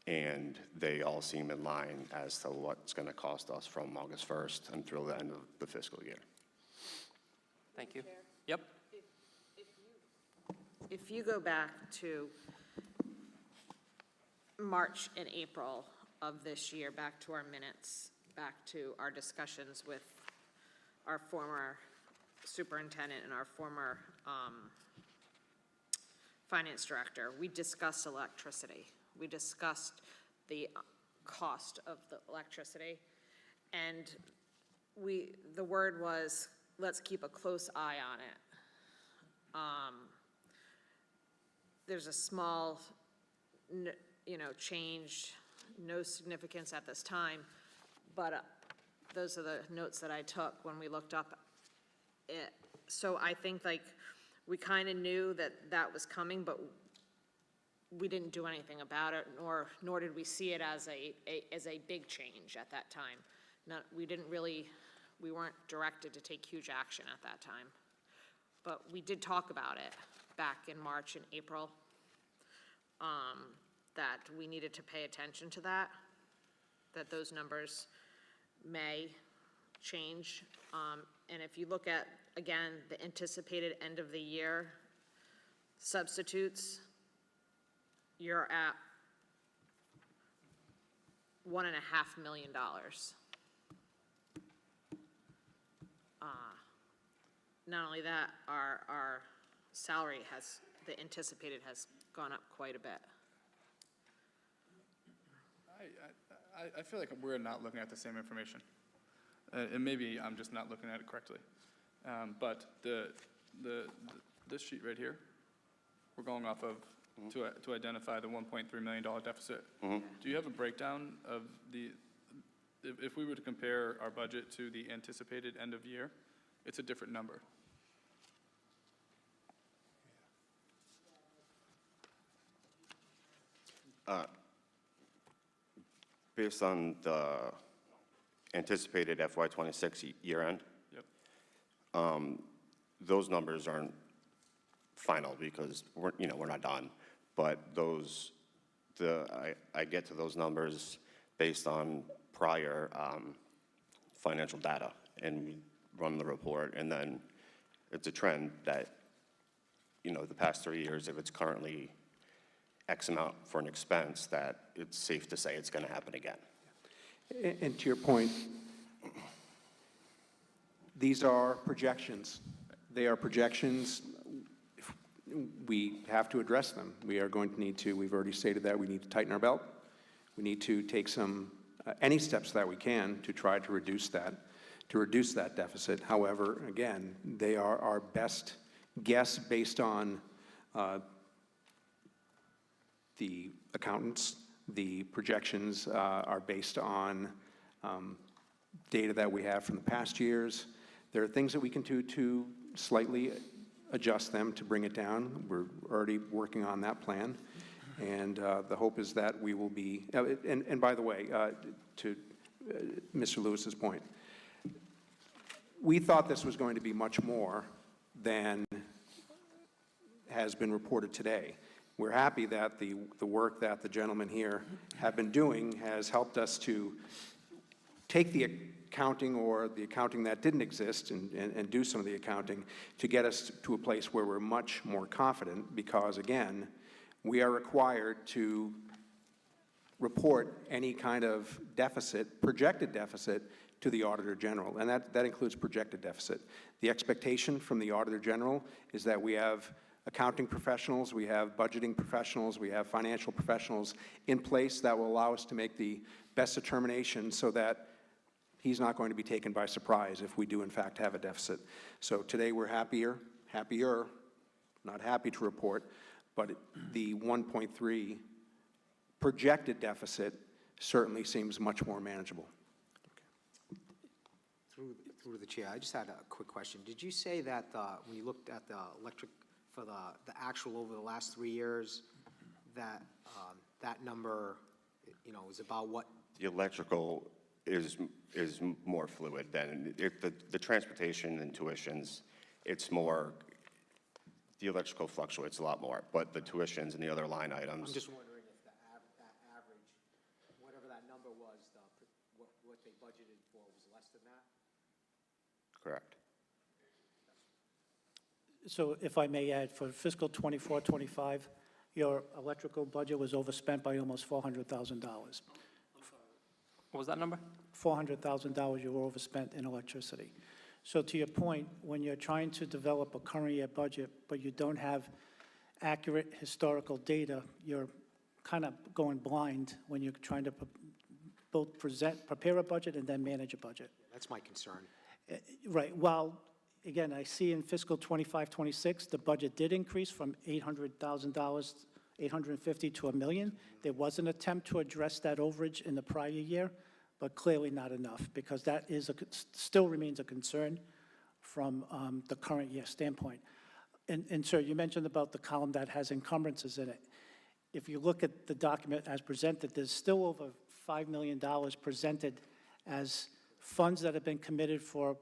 and they all seem in line as to what's going to cost us from August 1st until the end of the fiscal year. Thank you. Yep. If you go back to March and April of this year, back to our minutes, back to our discussions with our former superintendent and our former finance director, we discussed electricity. We discussed the cost of the electricity. And the word was, let's keep a close eye on it. There's a small, change, no significance at this time, but those are the notes that I took when we looked up it. So I think we kind of knew that was coming, but we didn't do anything about it, nor did we see it as a big change at that time. We weren't directed to take huge action at that time. But we did talk about it back in March and April, that we needed to pay attention to that those numbers may change. And if you look at, again, the anticipated end of the year substitutes, you're at $1.5 million. Not only that, our salary the anticipated has gone up quite a bit. I feel like we're not looking at the same information. And maybe I'm just not looking at it correctly. But this sheet right here, we're going off of to identify the $1.3 million deficit. Do you have a breakdown of if we were to compare our budget to the anticipated end of year, it's a different number. Based on the anticipated FY26 year end, those numbers aren't final because we're not done. But I get to those numbers based on prior financial data, and we run the report, and then it's a trend that the past 3 years, if it's currently X amount for an expense, that it's safe to say it's going to happen again. And to your point, these are projections. They are projections. We have to address them. We are going to need to, we've already stated that, we need to tighten our belt. We need to take any steps that we can to try to reduce that deficit. However, again, they are our best guess based on the accountants. The projections are based on data that we have from the past years. There are things that we can do to slightly adjust them to bring it down. We're already working on that plan. And the hope is that we will be, and by the way, to Mr. Lewis's point, we thought this was going to be much more than has been reported today. We're happy that the work that the gentlemen here have been doing has helped us to take the accounting or the accounting that didn't exist and do some of the accounting to get us to a place where we're much more confident because, again, we are required to report any kind of deficit, projected deficit, to the Auditor General, and that includes projected deficit. The expectation from the Auditor General is that we have accounting professionals, we have budgeting professionals, we have financial professionals in place that will allow us to make the best determination so that he's not going to be taken by surprise if we do in fact have a deficit. So today we're happier, not happy to report, but the 1.3 projected deficit certainly seems much more manageable. Through the chair, I just had a quick question. Did you say that when you looked at the for the actual over the last 3 years, that, that number, you know, is about what? The electrical is more fluid than, the transportation and tuitions, it's more, the electrical fluctuates a lot more, but the tuitions and the other line items. I'm just wondering if that average, whatever that number was, what they budgeted for was less than that? Correct. So if I may add, for fiscal '24, '25, your electrical budget was overspent by almost $400,000. What was that number? $400,000 you were overspent in electricity. So to your point, when you're trying to develop a current year budget, but you don't have accurate historical data, you're kind of going blind when you're trying to both prepare a budget and then manage a budget. That's my concern. Right, while, again, I see in fiscal '25, '26, the budget did increase from $800,000, $850 to $1 million. There was an attempt to address that overage in the prior year, but clearly not enough, because that is still remains a concern from the current year standpoint. And sir, you mentioned about the column that has encumbrances in it. If you look at the document as presented, there's still over $5 million presented as funds that have been committed for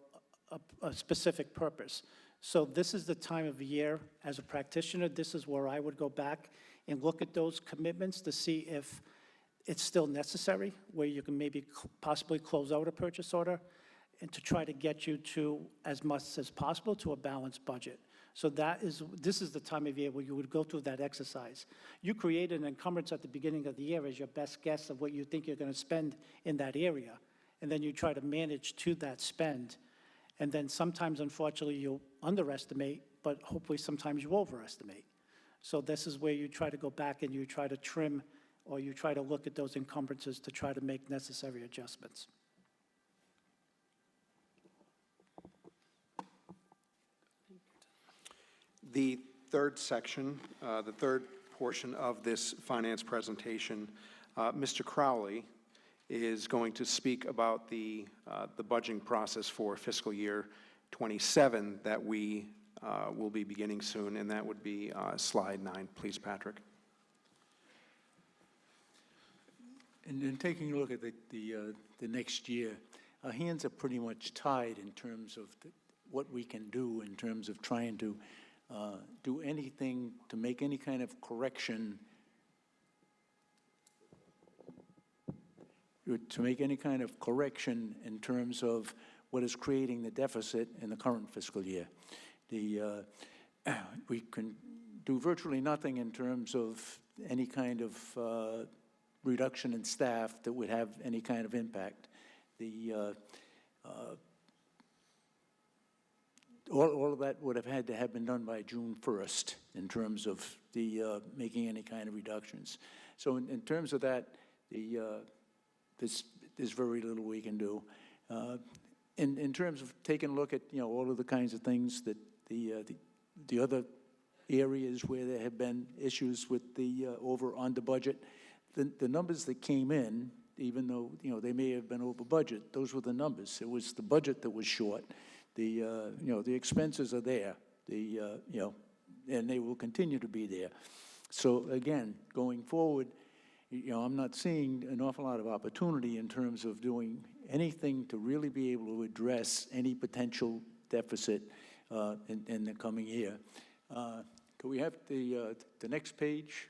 a specific purpose. So this is the time of year, as a practitioner, this is where I would go back and look at those commitments to see if it's still necessary, where you can maybe possibly close out a purchase order, and to try to get you to, as much as possible, to a balanced budget. So this is the time of year where you would go through that exercise. You create an encumbrance at the beginning of the year as your best guess of what you think you're going to spend in that area, and then you try to manage to that spend. And then sometimes, unfortunately, you'll underestimate, but hopefully sometimes you overestimate. So this is where you try to go back and you try to trim, or you try to look at those encumbrances to try to make necessary adjustments. The third section, the third portion of this finance presentation, Mr. Crowley is going to speak about the budgeting process for fiscal year '27 that we will be beginning soon, and that would be slide 9. Please, Patrick. And then taking a look at the next year, our hands are pretty much tied in terms of what we can do in terms of trying to do anything to make any kind of correction, in terms of what is creating the deficit in the current fiscal year. We can do virtually nothing in terms of any kind of reduction in staff that would have any kind of impact. All of that would have had to have been done by June 1st in terms of making any kind of reductions. So in terms of that, there's very little we can do. In terms of taking a look at all of the kinds of things that the other areas where there have been issues with the over/under budget, the numbers that came in, even though they may have been over budget, those were the numbers. It was the budget that was short. The expenses are there. And they will continue to be there. So again, going forward, I'm not seeing an awful lot of opportunity in terms of doing anything to really be able to address any potential deficit in the coming year. Can we have the next page?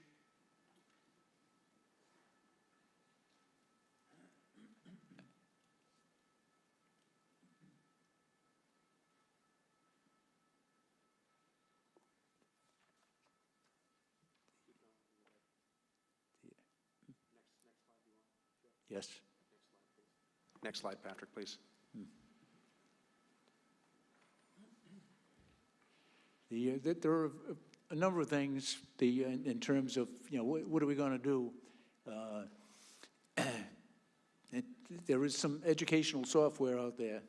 Yes. Next slide, Patrick, please. There are a number of things in terms of, what are we going to do? There is some educational software out there.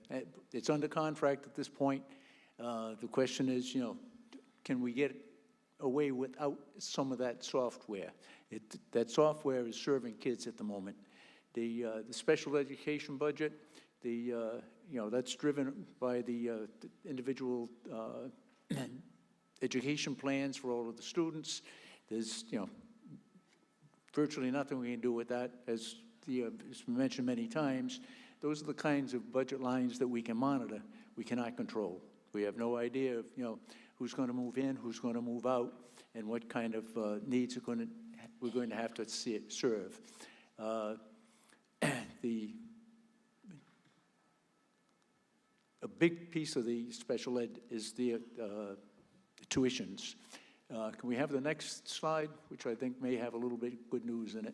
It's under contract at this point. The question is, can we get away without some of that software? That software is serving kids at the moment. The special education budget, that's driven by the individual education plans for all of the students. There's, virtually nothing we can do with that. As it's been mentioned many times, those are the kinds of budget lines that we can monitor, we cannot control. We have no idea of, who's going to move in, who's going to move out, and what kind of needs we're going to have to serve. A big piece of the special ed is the tuitions. Can we have the next slide, which I think may have a little bit of good news in it?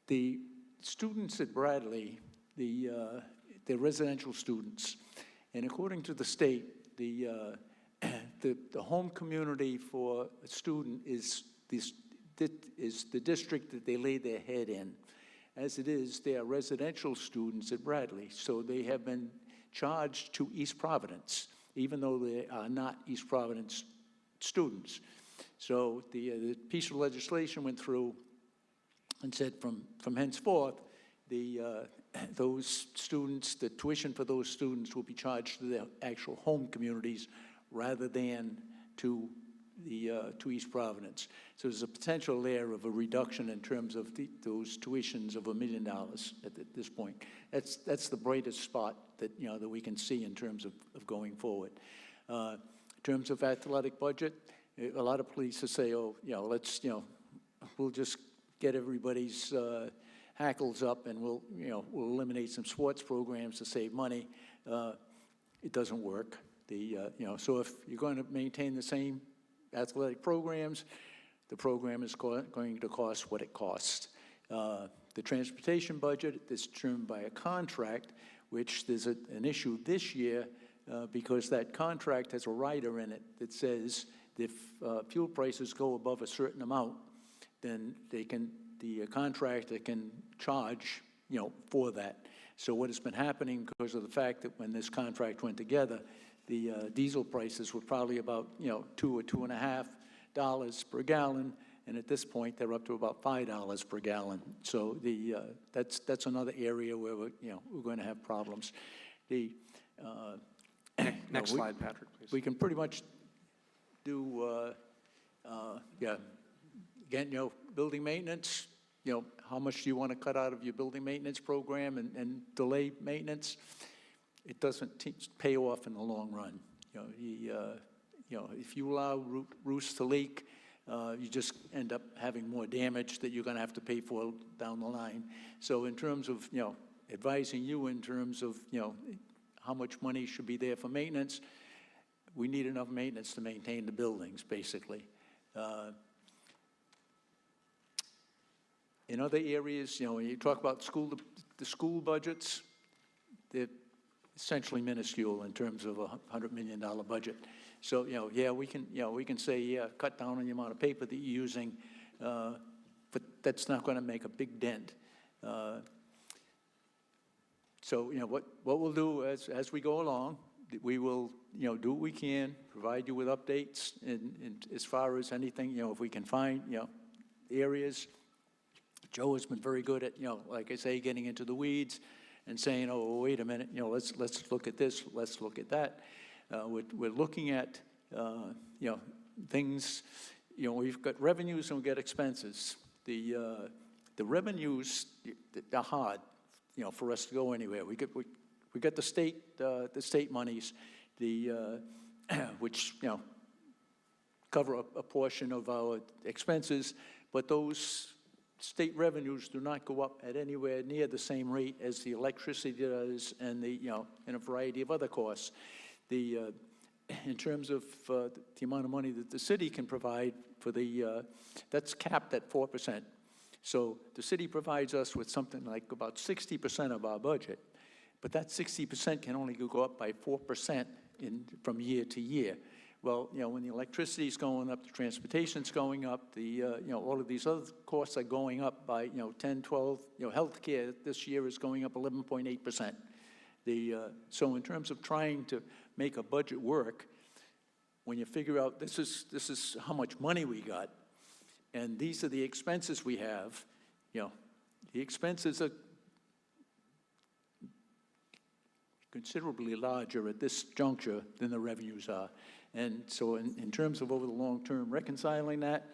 The students at Bradley, they're residential students, and according to the state, the home community for a student is the district that they lay their head in. As it is, they are residential students at Bradley, so they have been charged to East Providence, even though they are not East Providence students. So the piece of legislation went through and said from henceforth, those students, the tuition for those students will be charged to their actual home communities rather than to East Providence. So there's a potential there of a reduction in terms of those tuitions of $1 million at this point. That's the brightest spot that, that we can see in terms of going forward. In terms of athletic budget, a lot of places say, oh, let's, we'll just get everybody's hackles up and we'll eliminate some sports programs to save money. It doesn't work. So if you're going to maintain the same athletic programs, the program is going to cost what it costs. The transportation budget is determined by a contract, which there's an issue this year because that contract has a rider in it that says if fuel prices go above a certain amount, then the contractor can charge, for that. So what has been happening because of the fact that when this contract went together, the diesel prices were probably about, $2 or $2.50 per gallon, and at this point they're up to about $5 per gallon. So that's another area where we're going to have problems. Next slide, Patrick, please. We can pretty much do, again, building maintenance. How much do you want to cut out of your building maintenance program and delay maintenance? It doesn't pay off in the long run. If you allow roofs to leak, you just end up having more damage that you're going to have to pay for down the line. So in terms of, advising you in terms of, how much money should be there for maintenance, we need enough maintenance to maintain the buildings, basically. In other areas, when you talk about the school budgets, they're essentially minuscule in terms of a $100 million budget. So, we can say, cut down on the amount of paper that you're using, but that's not going to make a big dent. So, what we'll do as we go along, we will, do what we can, provide you with updates, and as far as anything, if we can find, areas. Joe has been very good at, like I say, getting into the weeds and saying, oh, wait a minute, let's look at this, let's look at that. We're looking at, things, we've got revenues and we've got expenses. The revenues are hard, for us to go anywhere. We got the state monies, which, cover a portion of our expenses, but those state revenues do not go up at anywhere near the same rate as the electricity does and and a variety of other costs. In terms of the amount of money that the city can provide for that's capped at 4%. So the city provides us with something like about 60% of our budget, but that 60% can only go up by 4% from year to year. Well, when the electricity is going up, the transportation's going up, all of these other costs are going up by, 10, 12, healthcare this year is going up 11.8%. So in terms of trying to make a budget work, when you figure out this is how much money we got, and these are the expenses we have, the expenses are considerably larger at this juncture than the revenues are. And so in terms of over the long term reconciling that,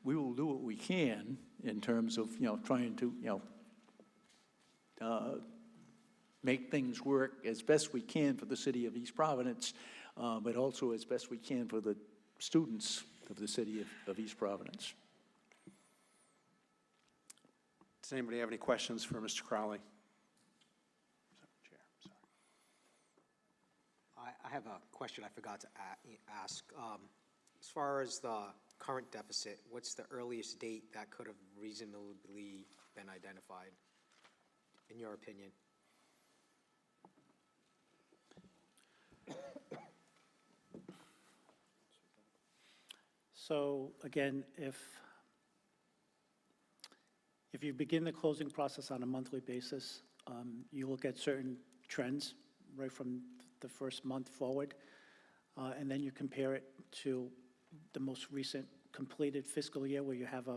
we will do what we can in terms of, trying to, make things work as best we can for the city of East Providence, but also as best we can for the students of the city of East Providence. Does anybody have any questions for Mr. Crowley? I have a question I forgot to ask. As far as the current deficit, what's the earliest date that could have reasonably been identified, in your opinion? So again, if you begin the closing process on a monthly basis, you look at certain trends right from the first month forward, and then you compare it to the most recent completed fiscal year where you have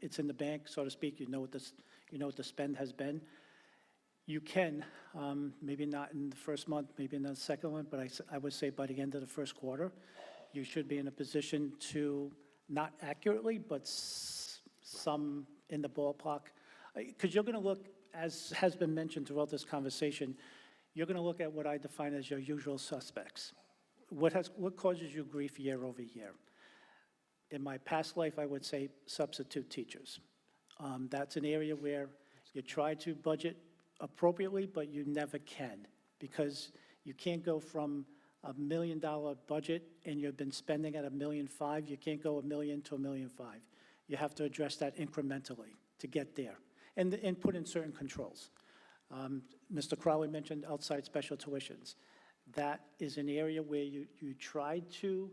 it's in the bank, so to speak. You know what the spend has been. You can, maybe not in the first month, maybe in the second one, but I would say by the end of the first quarter, you should be in a position to, not accurately, but some in the ballpark. Because you're going to look, as has been mentioned throughout this conversation, you're going to look at what I define as your usual suspects. What causes you grief year over year? In my past life, I would say substitute teachers. That's an area where you try to budget appropriately, but you never can, because you can't go from $1 million budget and you've been spending at $1.5 million. You can't go $1 million to $1.5 million. You have to address that incrementally to get there, and put in certain controls. Mr. Crowley mentioned outside special tuitions. That is an area where you try to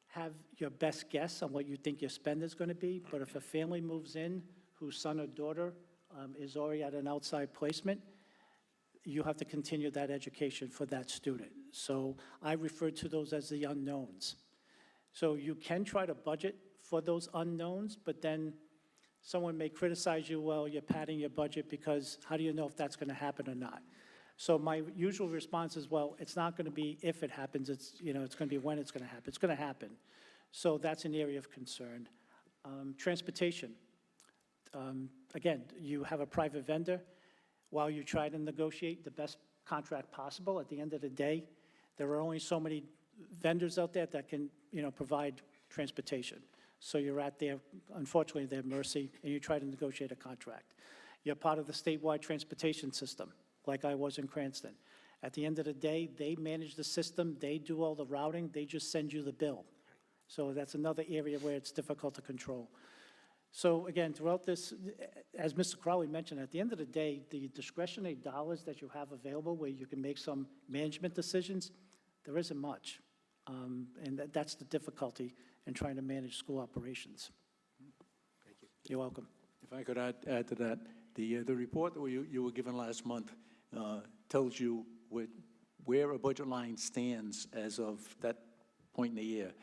have your best guess on what you think your spend is going to be, but if a family moves in whose son or daughter is already at an outside placement, you have to continue that education for that student. So I refer to those as the unknowns. So you can try to budget for those unknowns, but then someone may criticize you, well, you're padding your budget because how do you know if that's going to happen or not? So my usual response is, well, it's not going to be if it happens, it's going to be when it's going to happen. It's going to happen. So that's an area of concern. Transportation. Again, you have a private vendor. While you try to negotiate the best contract possible, at the end of the day, there are only so many vendors out there that can, provide transportation. So you're at their, unfortunately, their mercy, and you try to negotiate a contract. You're part of the statewide transportation system, like I was in Cranston. At the end of the day, they manage the system, they do all the routing, they just send you the bill. So that's another area where it's difficult to control. So again, throughout this, as Mr. Crowley mentioned, at the end of the day, the discretionary dollars that you have available where you can make some management decisions, there isn't much. And that's the difficulty in trying to manage school operations. Thank you. You're welcome. If I could add to that, the report that you were given last month tells you where a budget line stands as of that point in the year.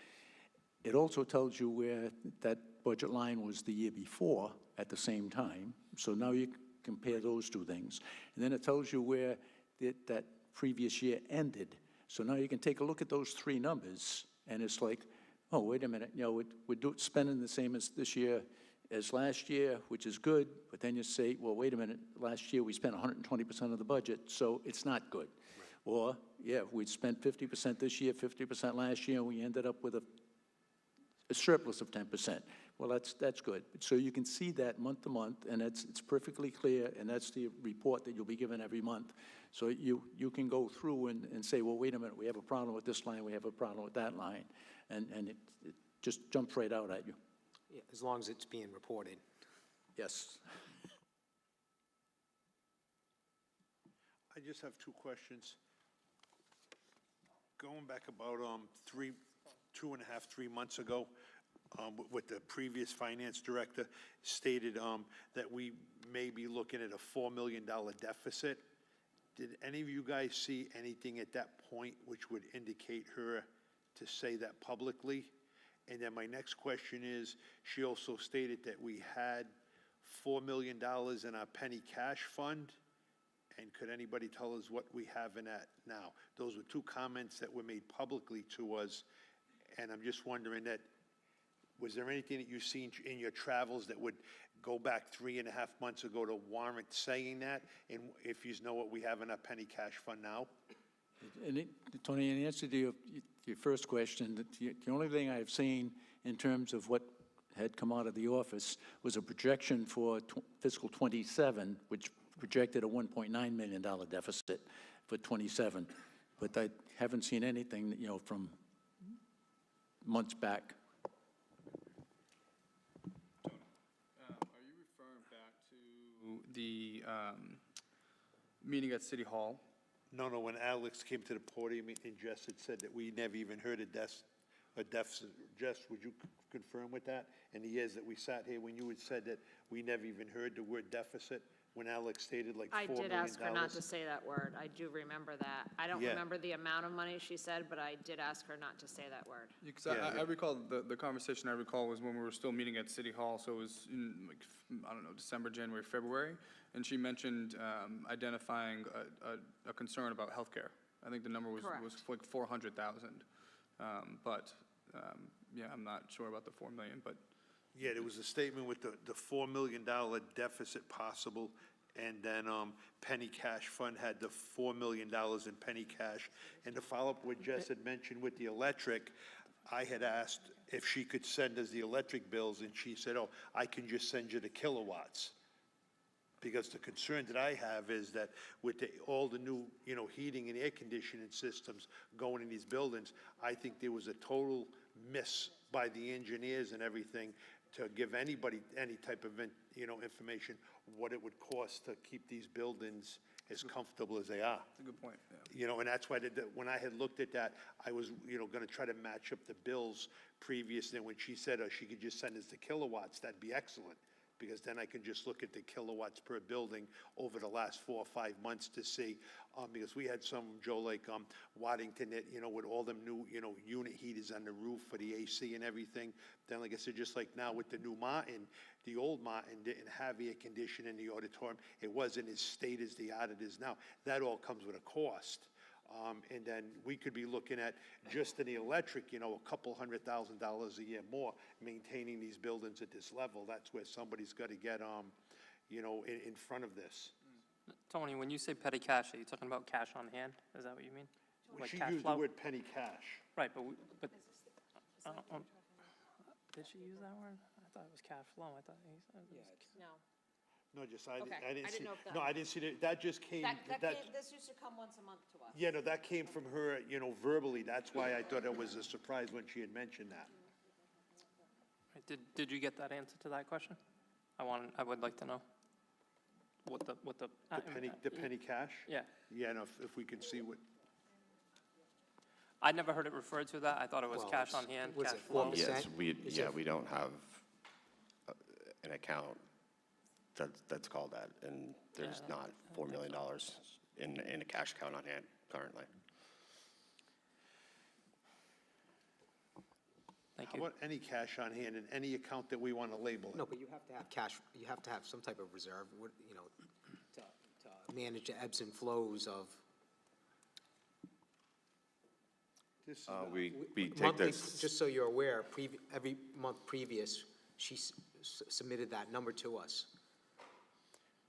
It also tells you where that budget line was the year before at the same time. So now you compare those two things. And then it tells you where that previous year ended. So now you can take a look at those three numbers, and it's like, oh, wait a minute, we're spending the same as this year as last year, which is good, but then you say, well, wait a minute, last year we spent 120% of the budget, so it's not good. Right. Or, yeah, we spent 50% this year, 50% last year, and we ended up with a surplus of 10%. Well, that's good. So you can see that month to month, and it's perfectly clear, and that's the report that you'll be given every month. So you can go through and say, well, wait a minute, we have a problem with this line, we have a problem with that line, and it just jumps right out at you. Yeah, as long as it's being reported. Yes. I just have two questions. Going back about 2.5, 3 months ago, with the previous finance director stated that we may be looking at a $4 million deficit. Did any of you guys see anything at that point which would indicate her to say that publicly? And then my next question is, she also stated that we had $4 million in our penny cash fund And could anybody tell us what we have in that now? Those were two comments that were made publicly to us, and I'm just wondering that, was there anything that you've seen in your travels that would go back 3.5 months ago to warrant saying that? And if you know what we have in our penny cash fund now? And Tony, in answer to your first question, the only thing I've seen in terms of what had come out of the office was a projection for fiscal '27, which projected a $1.9 million deficit for '27. But I haven't seen anything, from months back. Are you referring back to the meeting at City Hall? No, when Alex came to the podium and Jess had said that we never even heard a deficit. Jess, would you confirm with that? In the years that we sat here, when you had said that we never even heard the word deficit, when Alex stated like $4 I million? did ask her not to say that word. I do remember that. I don't Yeah. remember the amount of money she said, but I did ask her not to say that word. Because Yeah, I recall, the conversation I recall was when we were still meeting at City Hall, so it was in like, I don't know, December, January, February, and she mentioned identifying a concern about healthcare. I think the number was Correct. like 400,000. Yeah, I'm not sure about the 4 million, but Yeah, there was a statement with the $4 million deficit possible, and then Penny Cash Fund had the $4 million in penny cash. And to follow up what Jess had mentioned with the electric, I had asked if she could send us the electric bills, and she said, oh, I can just send you the kilowatts. Because the concern that I have is that with all the new, heating and air conditioning systems going in these buildings, I think there was a total miss by the engineers and everything to give anybody any type of, information, what it would cost to keep these buildings as comfortable as they are. it's a good point, yeah. And that's why when I had looked at that, I was, going to try to match up the bills previously. And when she said, oh, she could just send us the kilowatts, that'd be excellent. Because then I can just look at the kilowatts per building over the last 4 or 5 months to see, because we had some, Joe, like Waddington, that, with all them new, unit heaters on the roof for the AC and everything. Then, like I said, just like now with the new Martin, the old Martin didn't have air conditioning in the auditorium. It wasn't as state as the art it is now. That all comes with a cost. And then we could be looking at just in the electric, a couple $100,000 a year more, maintaining these buildings at this level. That's where somebody's got to get, in front of this. Tony, when you say petty cash, are you talking about cash on hand? Is that what you mean? Like She cash used the flow? word penny cash. Right, but, did she use that word? I thought it was cash flow. I thought he said it was. No. No, just, Okay, I didn't I see. didn't know if that- No, I didn't see that. That just came, This used to come once a month to us. yeah, no, that came from her, verbally. That's why I thought it was a surprise when she had mentioned that. Right, did you get that answer to that question? I would like to know. What the. The penny cash? Yeah. Yeah, no, if we can see what, I never heard it referred to that. I thought it was Well, cash on hand, was cash it flow. 4%? Yes, Is it- we don't have an account that's called that, and there's Yeah, not $4 million in a cash account on hand currently. Thank how you. about any cash on hand in any account that we want to label it? No, but you have to have cash, you have to have some type of reserve, to manage the ebbs and flows of This is We take monthly, this, just so you're aware, every month previous, she submitted that number to us.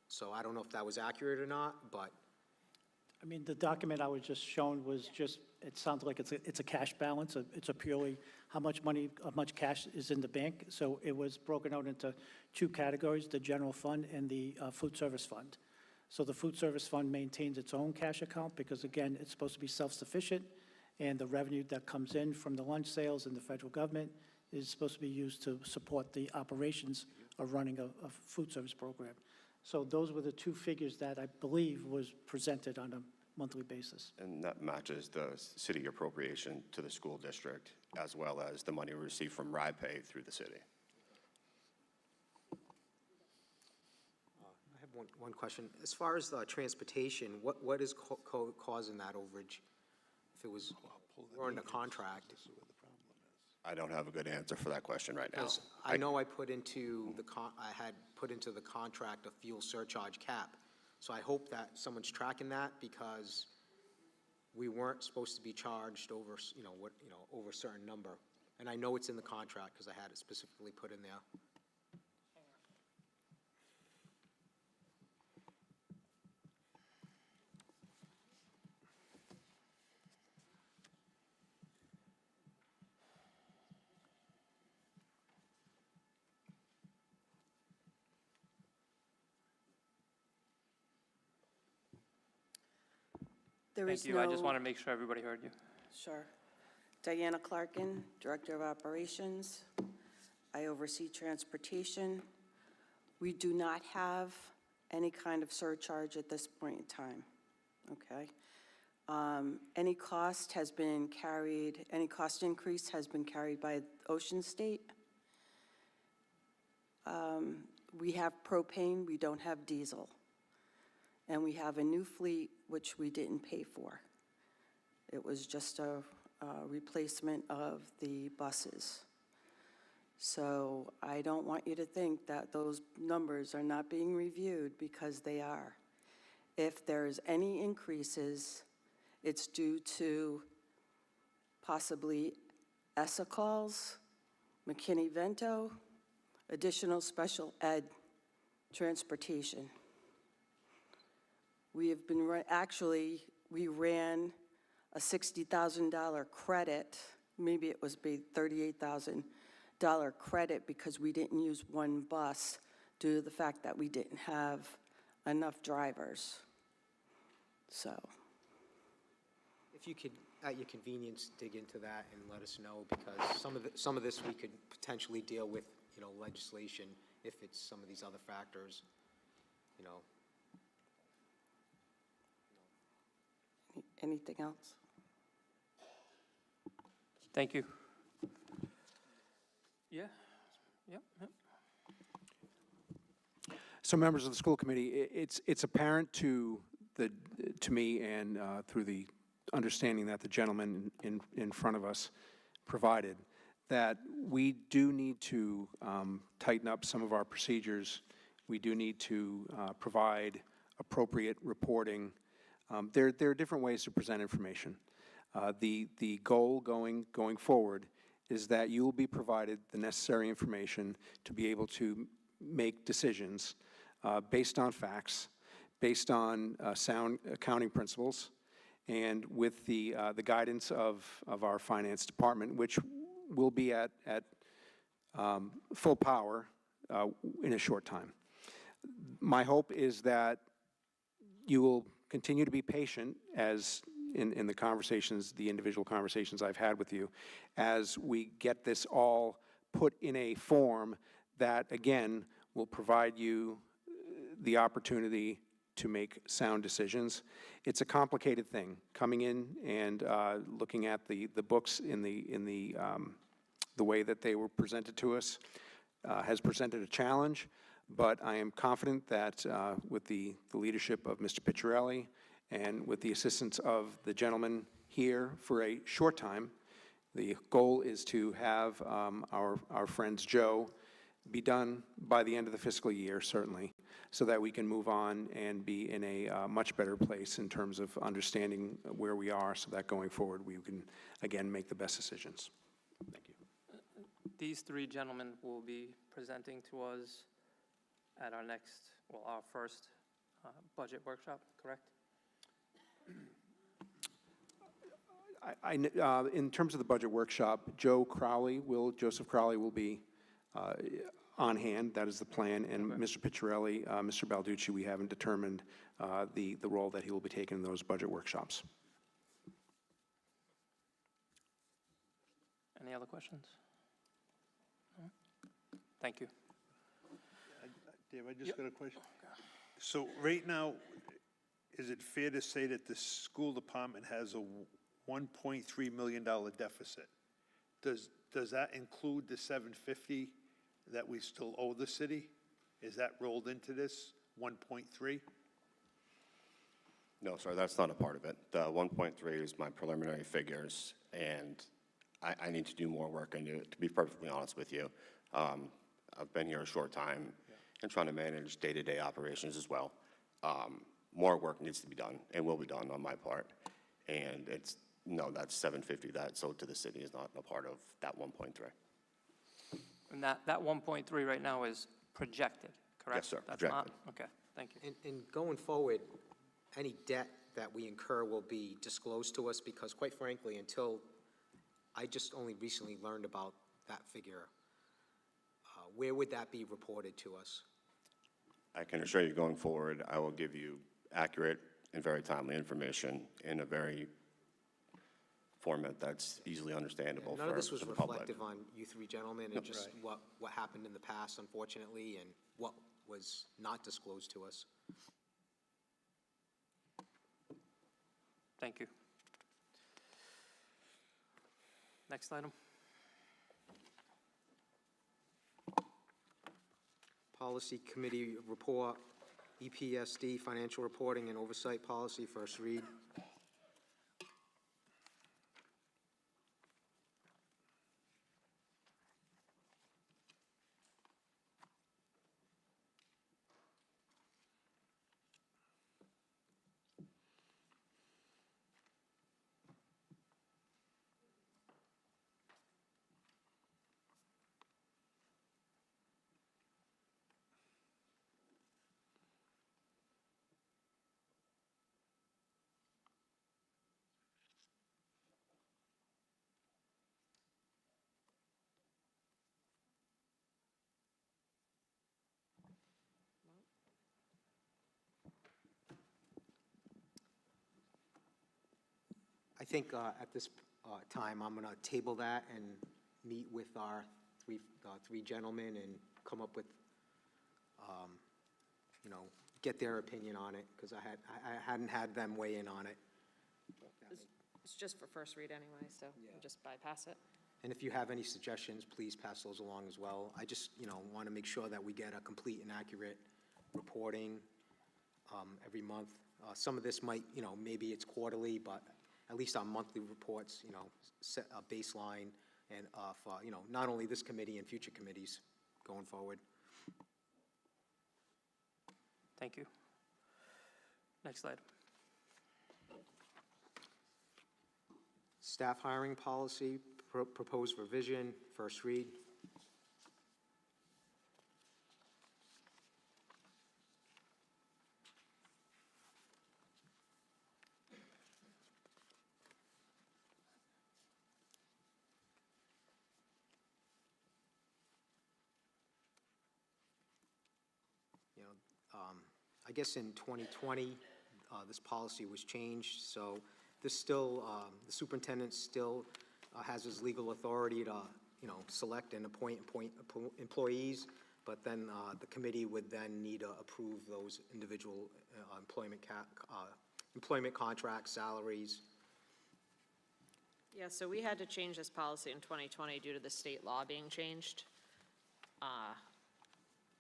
So I don't know if that was accurate or not, but I mean, the document I was just shown was just, it sounds like it's a cash balance. It's a purely how much money, how much cash is in the bank. So it was broken out into two categories, the general fund and the food service fund. So the food service fund maintains its own cash account because, again, it's supposed to be self-sufficient, and the revenue that comes in from the lunch sales and the federal government is supposed to be used to support the operations of running a food service program. So those were the two figures that I believe was presented on a monthly basis. and that matches the city appropriation to the school district, as well as the money we receive from RIPE through the city. I have one question. As far as the transportation, what is causing that overage? If it was, we're in the contract. I don't have a good answer for that question right now. Because I know I had put into the contract a fuel surcharge cap. So I hope that someone's tracking that, because we weren't supposed to be charged over, over a certain number. And I know it's in the contract, because I had it specifically put in there. There is Thank you. I just no- want to make sure everybody heard you. Sure. Diana Clarkin, Director of Operations. I oversee transportation. We do not have any kind of surcharge at this point in time, okay? Any cost has been carried, any cost increase has been carried by Ocean State. We have propane, we don't have diesel. And we have a new fleet, which we didn't pay for. It was just a replacement of the buses. So I don't want you to think that those numbers are not being reviewed, because they are. If there's any increases, it's due to possibly ESSA calls, McKinney-Vento, additional special ed transportation. We have been, we ran a $60,000 credit, maybe it was $38,000 credit, because we didn't use one bus due to the fact that we didn't have enough drivers. So, If you could, at your convenience, dig into that and let us know, because some of this we could potentially deal with, legislation, if it's some of these other factors, anything else? Thank you. Yeah, yep. So members of the school committee, it's apparent to me and through the understanding that the gentleman in front of us provided, that we do need to tighten up some of our procedures. We do need to provide appropriate reporting. There are different ways to present information. The goal going forward is that you will be provided the necessary information to be able to make decisions based on facts, based on sound accounting principles, and with the guidance of our finance department, which will be at full power in a short time. My hope is that you will continue to be patient, as in the conversations, the individual conversations I've had with you, as we get this all put in a form that, again, will provide you the opportunity to make sound decisions. It's a complicated thing, coming in and looking at the books in the way that they were presented to us has presented a challenge, but I am confident that with the leadership of Mr. Picciarelli and with the assistance of the gentleman here for a short time, the goal is to have our friends Joe be done by the end of the fiscal year, certainly, so that we can move on and be in a much better place in terms of understanding where we are, so that going forward we can, again, make the best decisions. Thank you. These three gentlemen will be presenting to us at our first budget workshop, correct? In terms of the budget workshop, Joseph Crowley will be on hand. That is the plan. And Okay. Mr. Picciarelli, Mr. Balducci, we haven't determined the role that he will be taking in those budget workshops. Any other questions? No? Thank you. Dave, I just got a question. So right now, is it fair to say that the school department has a $1.3 million deficit? Does that include the $750 that we still owe the city? Is that rolled into this 1.3? No, sir, that's not a part of it. The 1.3 is my preliminary figures, and I need to do more work into it, to be perfectly honest with you. I've been here a short time and trying to manage day-to-day operations as well. more work needs to be done and will be done on my part. And it's, no, that's 750, that sold to the city is not a part of that 1.3. And that 1.3 right now is projected, correct? Yes, sir, That's not- projected. Okay, thank you. And going forward, any debt that we incur will be disclosed to us, because quite frankly, until, I just only recently learned about that figure. Where would that be reported to us? I can assure you, going forward, I will give you accurate and very timely information in a very format that's easily understandable None of this for was the public. reflective on you three gentlemen, and just what happened in the past, unfortunately, and what was not disclosed to us. Thank you. Next item. Policy Committee Report, EPSD, Financial Reporting and Oversight Policy, first read. I think at this time, I'm going to table that and meet with our three gentlemen and come up with, get their opinion on it, because I hadn't had them weigh in on it. It's just for first read anyway, so we'll just bypass it. And if you have any suggestions, please pass those along as well. I just, want to make sure that we get a complete and accurate reporting every month. Some of this might, maybe it's quarterly, but at least our monthly reports, set a baseline and for, not only this committee and future committees going forward. Thank you. Next item. Staff hiring policy, proposed revision, first read. I guess in 2020, this policy was changed, so this still, the superintendent still has his legal authority to, select and appoint employees, but then the committee would then need to approve those individual employment contracts, salaries. Yeah, so we had to change this policy in 2020 due to the state law being changed.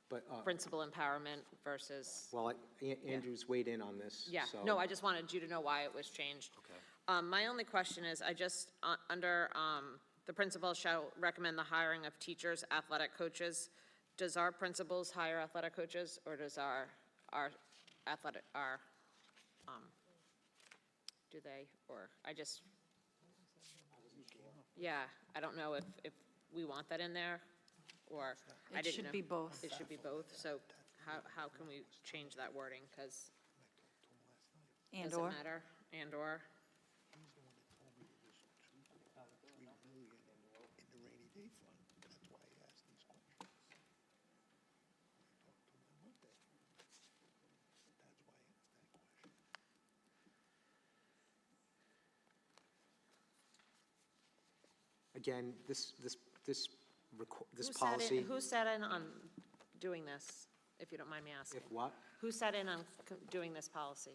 But, Principal empowerment versus, well, Andrew's weighed in on this, yeah, so. no, I just wanted you to know why it was changed. Okay. My only question is, I just, under, the principal shall recommend the hiring of teachers, athletic coaches. Does our principals hire athletic coaches, or does our athletic, do they, or, yeah, I don't know if we want that in there, or, I didn't know. It should be both. It should be both, so how can we change that wording, because does it And/or? matter, and/or? Again, this policy. Who sat in on doing this, if you don't mind me asking? If what? Who sat in on doing this policy?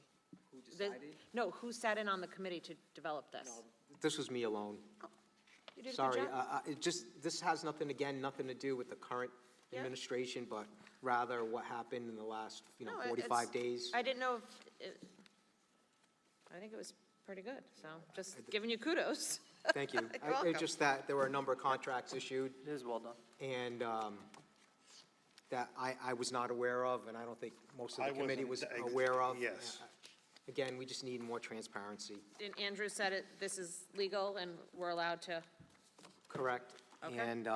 Who decided? No, who sat in on the committee to develop this? This was me alone. You did a good Sorry, job. this has nothing to do with the current Yeah. administration, but rather what happened in the last, No, 45 days. I didn't know I think it was pretty good, so just giving you kudos. Thank you. You're welcome. It's just that there were a number of contracts issued, It is well done. and that I was not aware of, and I don't think most of I the committee was wasn't, aware of. yes. Again, we just need more transparency. And Andrew said it, this is legal and we're allowed to, Correct. Okay. And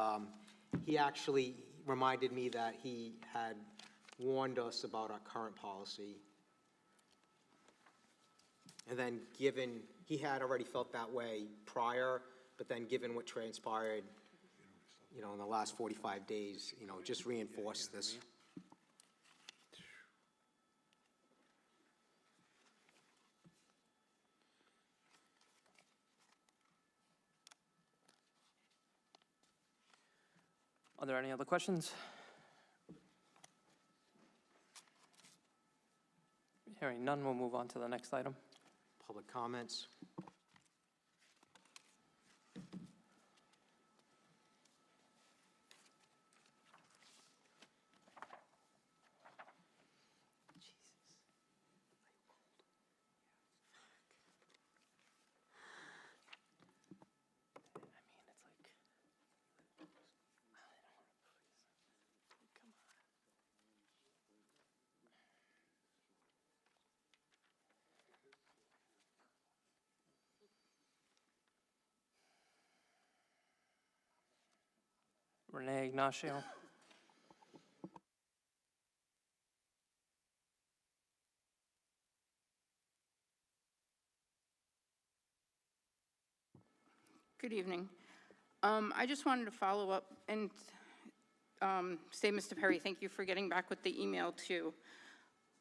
he actually reminded me that he had warned us about our current policy. And then given, he had already felt that way prior, but then given what transpired, in the last 45 days, just reinforced this. Are there any other questions? Hearing none, we'll move on to the next item. Public comments? Renee Ignacio. Good evening. I just wanted to follow up and say, Mr. Perry, thank you for getting back with the email too.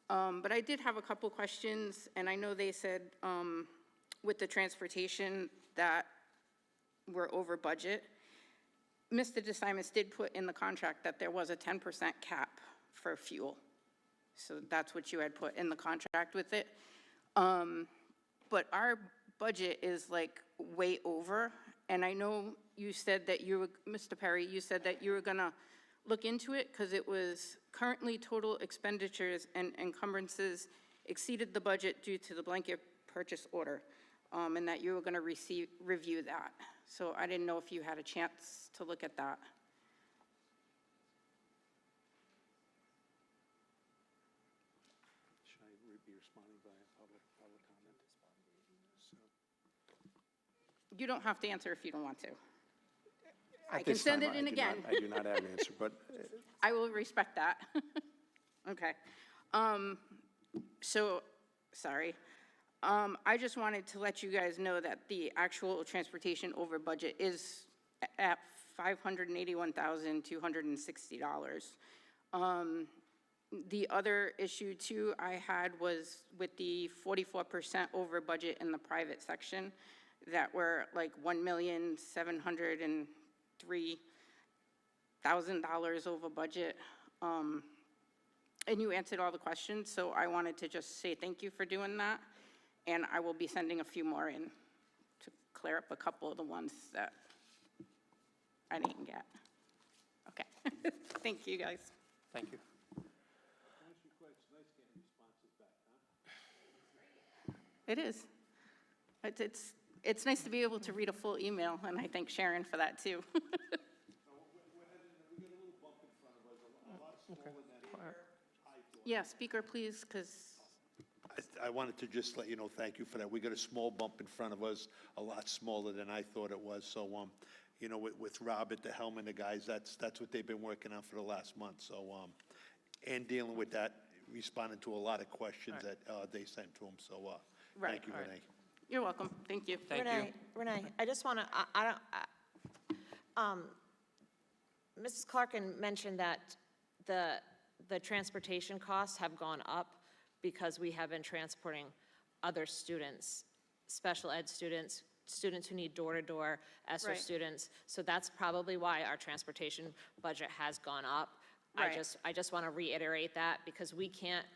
But I did have a couple questions, and I know they said with the transportation that we're over budget. Mr. DeSimus did put in the contract that there was a 10% cap for fuel. So that's what you had put in the contract with it. But our budget is like way over. And I know you said that you were, Mr. Perry, you said that you were gonna look into it because it was currently total expenditures and encumbrances exceeded the budget due to the blanket purchase order. And that you were gonna review that. So I didn't know if you had a chance to look at that. Should I be responding by public comment? You don't have to answer if you don't want to. I At can this send time, it in again. I do not have an answer, but I will respect that. Okay. So, sorry. I just wanted to let you guys know that the actual transportation over budget is at $581,260. The other issue too I had was with the 44% over budget in the private section that were like $1,703,000 over budget. And you answered all the questions, so I wanted to just say thank you for doing that. And I will be sending a few more in to clear up a couple of the ones that I didn't get. Okay. Thank you, guys. Thank you. It is. It's nice to be able to read a full email, and I thank Sharon for that, too. Yeah, speaker, please, because, I wanted to just let you know, thank you for that. We got a small bump in front of us, a lot smaller than I thought it was. So, with Rob at the helm and the guys, that's what they've been working on for the last month. So, and dealing with that, responding to a lot of questions that they sent to them. So, Right. thank you, All right. Renee. you're welcome. Thank you. Thank you. Renee, I just want to, Mrs. Clarkin mentioned that the transportation costs have gone up because we have been transporting other students, special ed students, students who need door-to-door, ESSER Right. students. So that's probably why our transportation budget has gone up. Right. I just want to reiterate that because we can't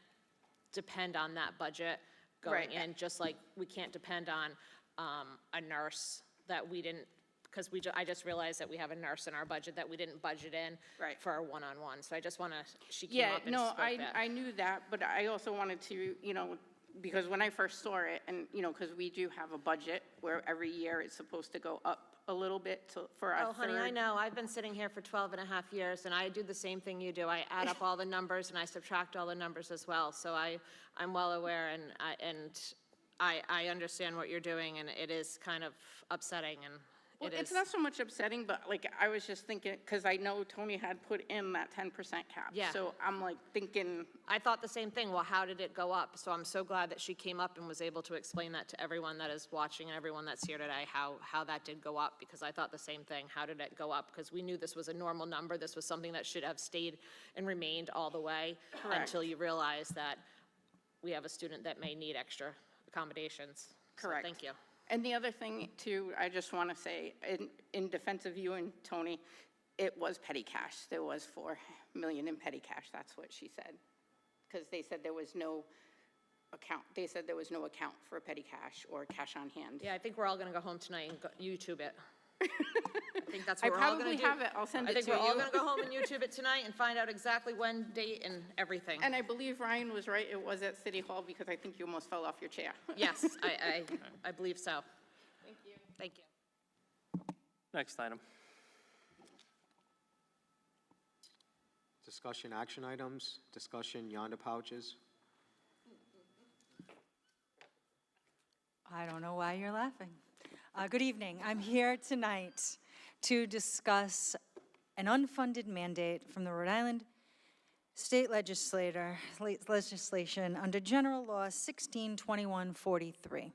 depend on that budget going Right. in, just like we can't depend on a nurse that we didn't, because I just realized that we have a nurse in our budget that we didn't budget in Right. for our one-on-one. So I just want to, she came Yeah, up and no, spoke that. I knew that, but I also wanted to, because when I first saw it, and, you know, because we do have a budget where every year it's supposed to go up a little bit for our Oh, honey, I third. know. I've been sitting here for 12 and a half years, and I do the same thing you do. I add up all the numbers, and I subtract all the numbers as well. So I'm well aware, and I understand what you're doing, and it is kind of upsetting, and Well, it is. it's not so much upsetting, but like, I was just thinking, because I know Tony had put in that 10% cap. Yeah. So I'm like thinking, I thought the same thing. Well, how did it go up? So I'm so glad that she came up and was able to explain that to everyone that is watching and everyone that's here today, how that did go up, because I thought the same thing. How did it go up? Because we knew this was a normal number. This was something that should have stayed and remained all the way Correct. until you realize that we have a student that may need extra accommodations. So Correct. thank you. and the other thing too, I just want to say, in defense of you and Tony, it was petty cash. There was 4 million in petty cash. That's what she said. Because they said there was no account, for petty cash or cash on hand. Yeah, I think we're all going to go home tonight and YouTube it. I think that's what we're all going to do. I probably have it. I'll send it to you. I think we're all going to go home and YouTube it tonight and find out exactly when, date, and everything. And I believe Ryan was right, it was at City Hall, because I think you almost fell off your chair. Yes, I believe so. Thank you. Thank you. Next item. Discussion action items, discussion Yonder pouches. I don't know why you're laughing. Good evening. I'm here tonight to discuss an unfunded mandate from the Rhode Island State legislation under General Law 162143.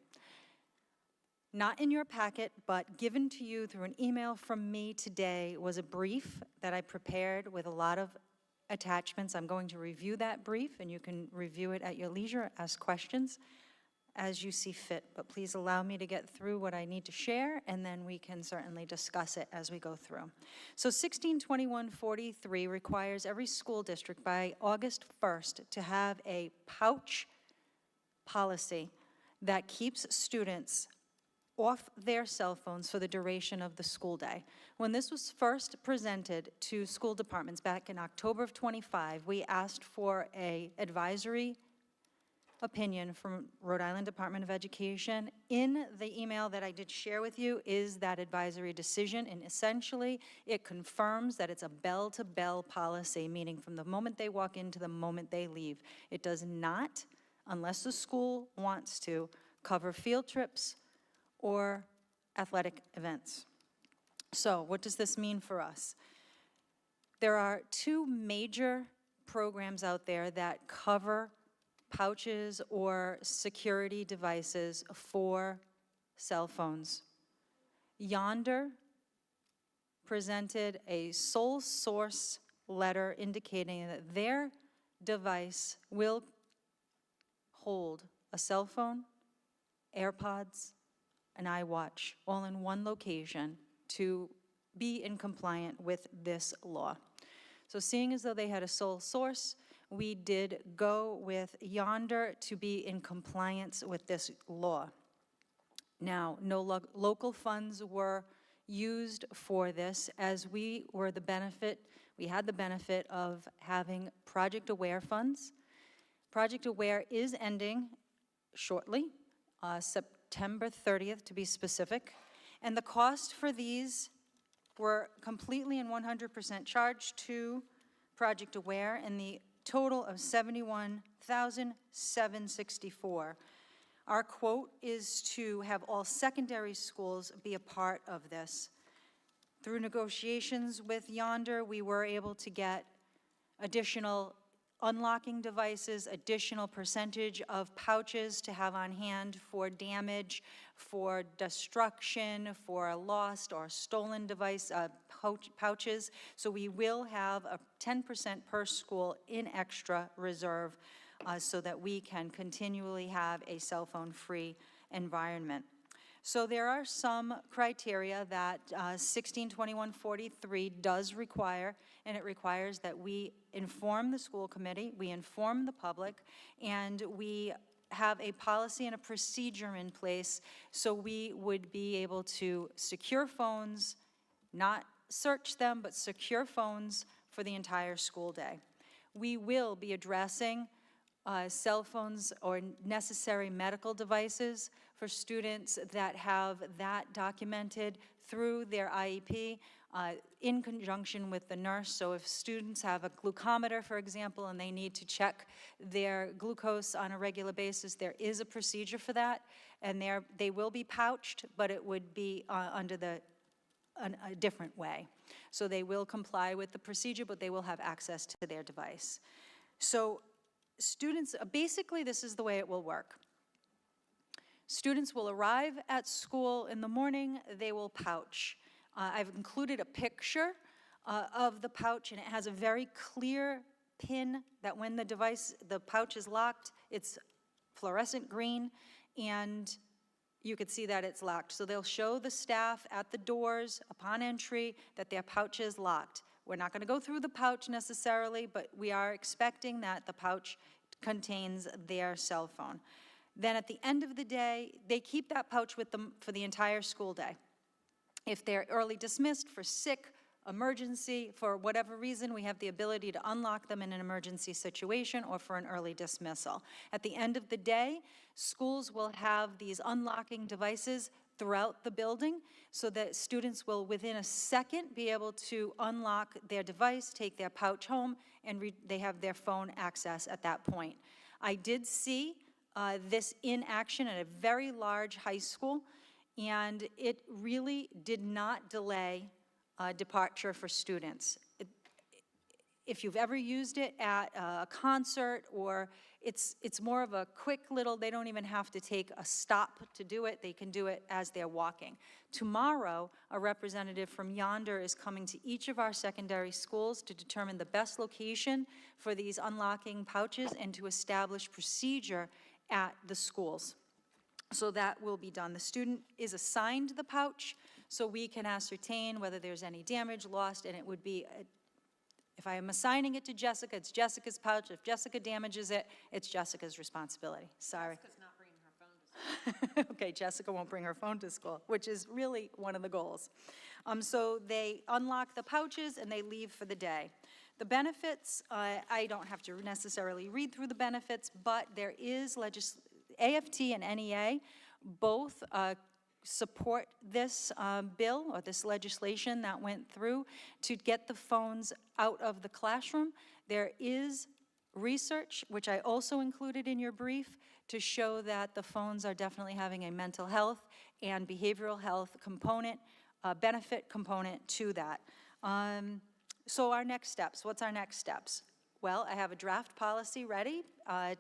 Not in your packet, but given to you through an email from me today was a brief that I prepared with a lot of attachments. I'm going to review that brief, and you can review it at your leisure, ask questions as you see fit, but please allow me to get through what I need to share, and then we can certainly discuss it as we go through. So 162143 requires every school district by August 1st to have a pouch policy that keeps students off their cell phones for the duration of the school day. When this was first presented to school departments back in October of '25, we asked for an advisory opinion from Rhode Island Department of Education. In the email that I did share with you is that advisory decision, and essentially it confirms that it's a bell-to-bell policy, meaning from the moment they walk in to the moment they leave. It does not, unless the school wants to, cover field trips or athletic events. So what does this mean for us? There are 2 major programs out there that cover pouches or security devices for cell phones. Yonder presented a sole source letter indicating that their device will hold a cell phone, AirPods, an iWatch, all in one location to be in compliant with this law. So seeing as though they had a sole source, we did go with Yonder to be in compliance with this law. Now, no local funds were used for this, as we had the benefit of having Project Aware funds. Project Aware is ending shortly, September 30th to be specific, and the cost for these were completely and 100% charged to Project Aware, and the total of $71,764. Our quote is to have all secondary schools be a part of this. Through negotiations with Yonder, we were able to get additional unlocking devices, additional percentage of pouches to have on hand for damage, for destruction, for lost or stolen device pouches. So we will have a 10% per school in extra reserve so that we can continually have a cell phone-free environment. So there are some criteria that 162143 does require, and it requires that we inform the school committee, we inform the public, and we have a policy and a procedure in place so we would be able to secure phones, not search them, but secure phones for the entire school day. We will be addressing cell phones or necessary medical devices for students that have that documented through their IEP in conjunction with the nurse. So if students have a glucometer, for example, and they need to check their glucose on a regular basis, there is a procedure for that, and they will be pouched, but it would be under a different way. So they will comply with the procedure, but they will have access to their device. So students, basically this is the way it will work. Students will arrive at school in the morning, they will pouch. I've included a picture of the pouch, and it has a very clear pin that when the pouch is locked, it's fluorescent green, and you could see that it's locked. So they'll show the staff at the doors upon entry that their pouch is locked. We're not going to go through the pouch necessarily, but we are expecting that the pouch contains their cell phone. Then at the end of the day, they keep that pouch with them for the entire school day. If they're early dismissed for sick, emergency, for whatever reason, we have the ability to unlock them in an emergency situation or for an early dismissal. At the end of the day, schools will have these unlocking devices throughout the building so that students will, within a second, be able to unlock their device, take their pouch home, and they have their phone access at that point. I did see this in action at a very large high school, and it really did not delay departure for students. If you've ever used it at a concert, or it's more of a quick little, they don't even have to take a stop to do it, they can do it as they're walking. Tomorrow, a representative from Yonder is coming to each of our secondary schools to determine the best location for these unlocking pouches and to establish procedure at the schools. So that will be done. The student is assigned the pouch, so we can ascertain whether there's any damage, lost, and it would be, if I am assigning it to Jessica, it's Jessica's pouch. If Jessica damages it, it's Jessica's responsibility. Sorry. Jessica's not bringing her phone to school. Okay, Jessica won't bring her phone to school, which is really one of the goals. So they unlock the pouches and they leave for the day. The benefits, I don't have to necessarily read through the benefits, but there is AFT and NEA both support this bill or this legislation that went through to get the phones out of the classroom. There is research, which I also included in your brief, to show that the phones are definitely having a mental health and behavioral health component, benefit component to that. So our next steps, what's our next steps? Well, I have a draft policy ready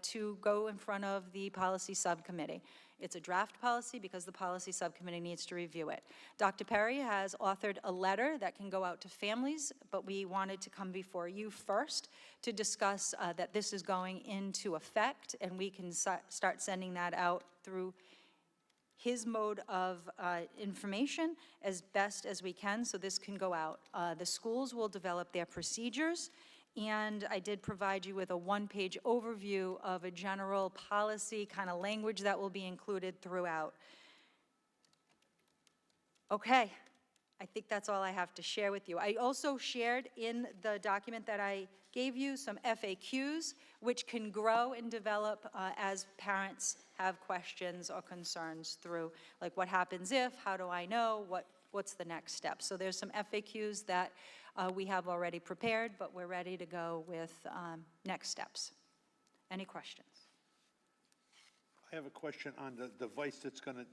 to go in front of the policy subcommittee. It's a draft policy because the policy subcommittee needs to review it. Dr. Perry has authored a letter that can go out to families, but we wanted to come before you first to discuss that this is going into effect, and we can start sending that out through his mode of information as best as we can, so this can go out. The schools will develop their procedures, and I did provide you with a one-page overview of a general policy kind of language that will be included throughout. Okay, I think that's all I have to share with you. I also shared in the document that I gave you some FAQs, which can grow and develop as parents have questions or concerns through, like what happens if, how do I know, what's the next step. So there's some FAQs that we have already prepared, but we're ready to go with next steps. Any questions? I have a question on the device that's going to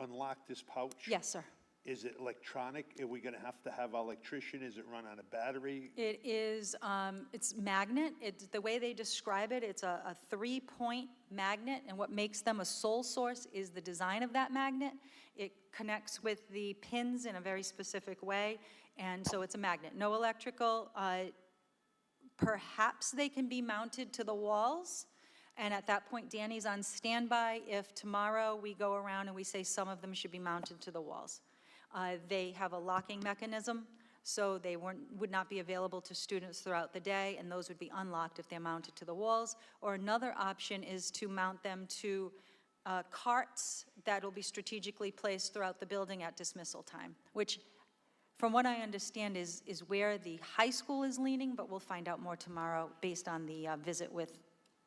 unlock this pouch. Yes, sir. Is it electronic? Are we going to have an electrician? Is it run on a battery? It is, it's magnet. The way they describe it, it's a 3-point magnet, and what makes them a sole source is the design of that magnet. It connects with the pins in a very specific way, and so it's a magnet. No electrical. Perhaps they can be mounted to the walls, and at that point, Danny's on standby if tomorrow we go around and we say some of them should be mounted to the walls. They have a locking mechanism, so they would not be available to students throughout the day, and those would be unlocked if they're mounted to the walls. Or another option is to mount them to carts that will be strategically placed throughout the building at dismissal time, which, from what I understand, is where the high school is leaning, but we'll find out more tomorrow based on the visit with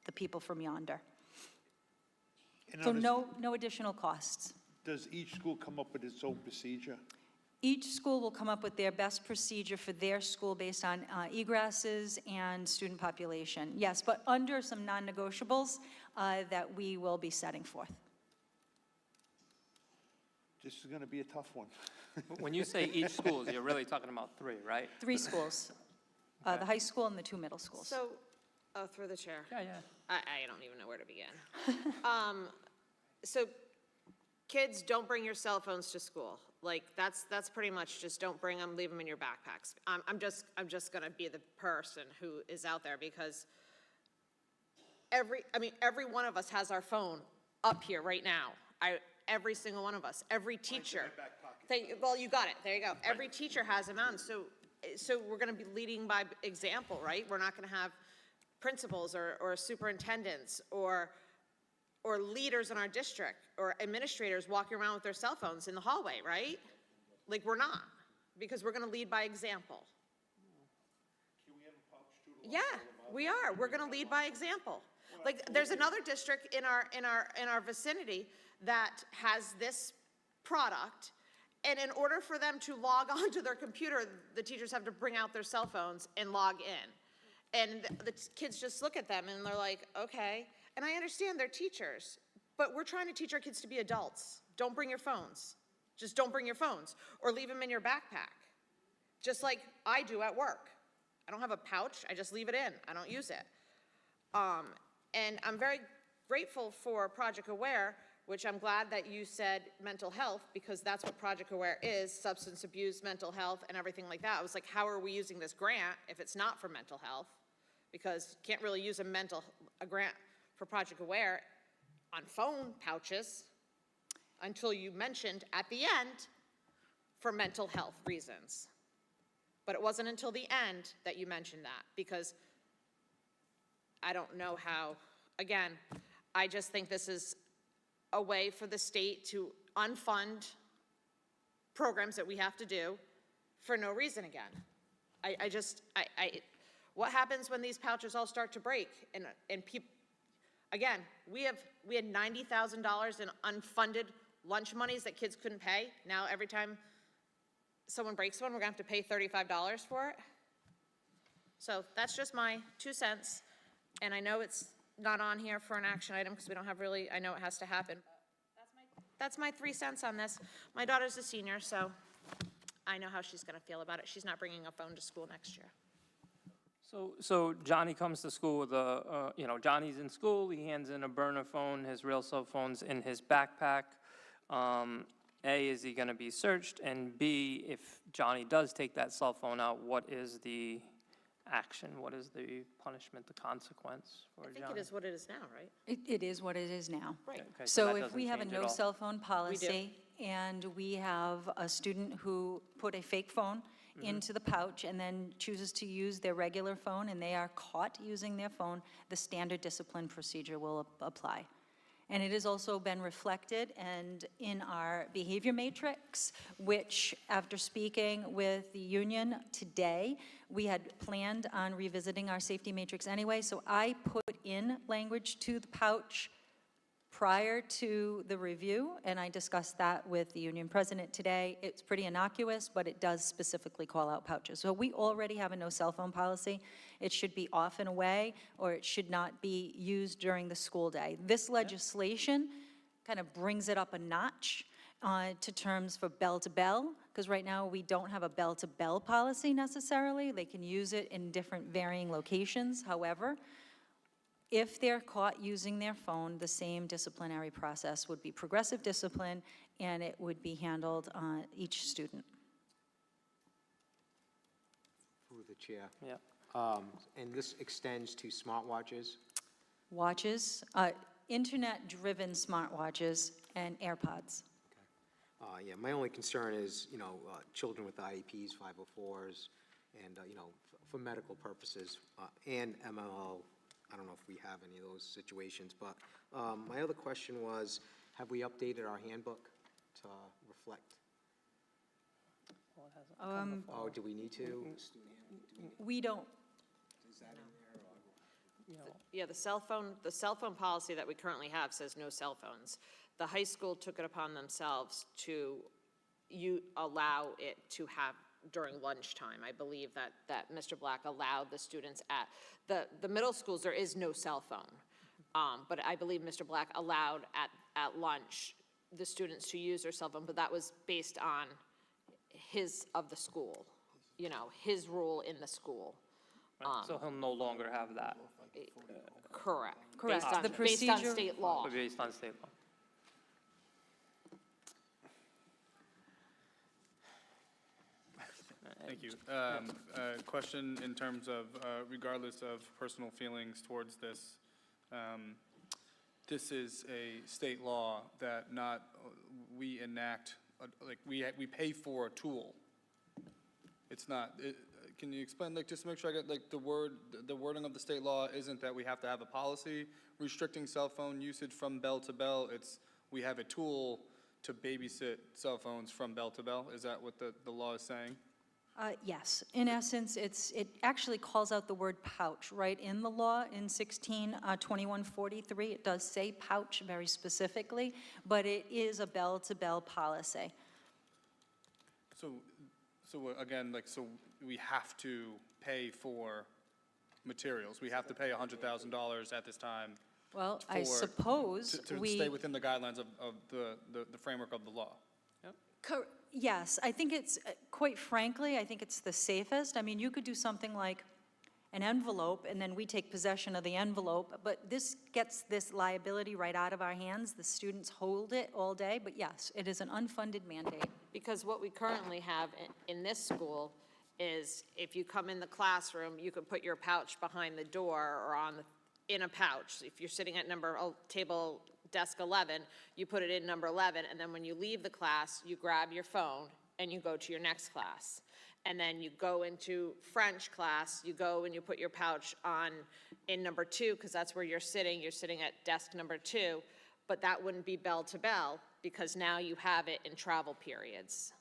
the people from yonder. And So now, no additional costs. does each school come up with its own procedure? Each school will come up with their best procedure for their school based on egresses and student population. Yes, but under some non-negotiables that we will be setting forth. This is going to be a tough one. When you say each school, you're really talking about three, right? 3 schools, the high school and the 2 middle schools. So, through the chair. Yeah. I don't even know where to begin. So kids, don't bring your cell phones to school. Like, that's pretty much just don't bring them, leave them in your backpacks. I'm just gonna be the person who is out there because every one of us has our phone up here right now. Every single one of us, every teacher. Well, you got it, there you go. Every teacher has them on, so we're gonna be leading by example, right? We're not gonna have principals or superintendents or leaders in our district or administrators walking around with their cell phones in the hallway, right? Like, we're not, because we're gonna lead by example. Yeah, we are. We're gonna lead by example. Like, there's another district in our vicinity that has this product, and in order for them to log onto their computer, the teachers have to bring out their cell phones and log in. And the kids just look at them and they're like, okay. And I understand they're teachers, but we're trying to teach our kids to be adults. Don't bring your phones. Just don't bring your phones, or leave them in your backpack. Just like I do at work. I don't have a pouch, I just leave it in, I don't use it. And I'm very grateful for Project Aware, which I'm glad that you said mental health, because that's what Project Aware is, substance abuse, mental health, and everything like that. I was like, how are we using this grant if it's not for mental health? Because you can't really use a grant for Project Aware on phone pouches until you mentioned at the end for mental health reasons. But it wasn't until the end that you mentioned that, because I don't know how, again, I just think this is a way for the state to unfund programs that we have to do for no reason again. What happens when these pouches all start to break? And people, again, we had $90,000 in unfunded lunch monies that kids couldn't pay. Now every time someone breaks one, we're gonna have to pay $35 for it. So that's just my 2 cents. And I know it's not on here for an action item because we don't have really, I know it has to happen. That's my 3 cents on this. My daughter's a senior, so I know how she's gonna feel about it. She's not bringing a phone to school next year. So Johnny comes to school with Johnny's in school, he hands in a burner phone, his real cell phone's in his backpack. A, is he gonna be searched? And B, if Johnny does take that cell phone out, what is the action? What is the punishment, the consequence for Johnny? I think it is what it is now, right? It is what it is now. Right. Okay, So that if doesn't we have a change at no all. cell phone policy, and we have a student who put a fake phone into the pouch and then chooses to use their regular phone, and they are caught using their phone, the standard discipline procedure will apply. And it has also been reflected and in our behavior matrix, which, after speaking with the union today, we had planned on revisiting our safety matrix anyway, so I put in language to the pouch prior to the review, and I discussed that with the union president today. It's pretty innocuous, but it does specifically call out pouches. So we already have a no cell phone policy. It should be off and away, or it should not be used during the school day. This legislation kind of brings it up a notch to terms for bell-to-bell, because right now we don't have a bell-to-bell policy necessarily. They can use it in different varying locations. However, if they're caught using their phone, the same disciplinary process would be progressive discipline, and it would be handled on each student. Through the chair. Yeah. And this extends to smartwatches? Watches, internet-driven smartwatches, and AirPods. Yeah, my only concern is, children with IEPs, 504s, and, for medical purposes, and MLL. I don't know if we have any of those situations, but my other question was, have we updated our handbook to reflect? Um, Oh, do we need to? We don't, Yeah, the cell phone policy that we currently have says no cell phones. The high school took it upon themselves to allow it to have during lunchtime. I believe that Mr. Black allowed the students at, the middle schools, there is no cell phone. But I believe Mr. Black allowed at lunch the students to use their cell phone, but that was based on of the school, his rule in the school. So he'll no longer have that, Correct. Correct. Based on- The Based on procedure- state law. based on state law. Thank you. Question in terms of, regardless of personal feelings towards this, this is a state law that we enact, like, we pay for a tool. It's not, can you explain, like, just to make sure I get, like, the wording of the state law isn't that we have to have a policy restricting cell phone usage from bell to bell, it's we have a tool to babysit cell phones from bell to bell? Is that what the law is saying? Yes. In essence, it actually calls out the word pouch right in the law in 162143. It does say pouch very specifically, but it is a bell-to-bell policy. So again, like, so we have to pay for materials. We have to pay $100,000 at this time. Well, I for- suppose to we... stay within the guidelines of the framework of the law. Yes, I think it's, quite frankly, I think it's the safest. I mean, you could do something like an envelope, and then we take possession of the envelope, but this gets this liability right out of our hands. The students hold it all day, but yes, it is an unfunded mandate. Because what we currently have in this school is if you come in the classroom, you can put your pouch behind the door or in a pouch. If you're sitting at desk 11, you put it in number 11, and then when you leave the class, you grab your phone and you go to your next class. And then you go into French class, you go and you put your pouch in number 2, because that's where you're sitting at desk number 2, but that wouldn't be bell to bell, because now you have it in travel periods.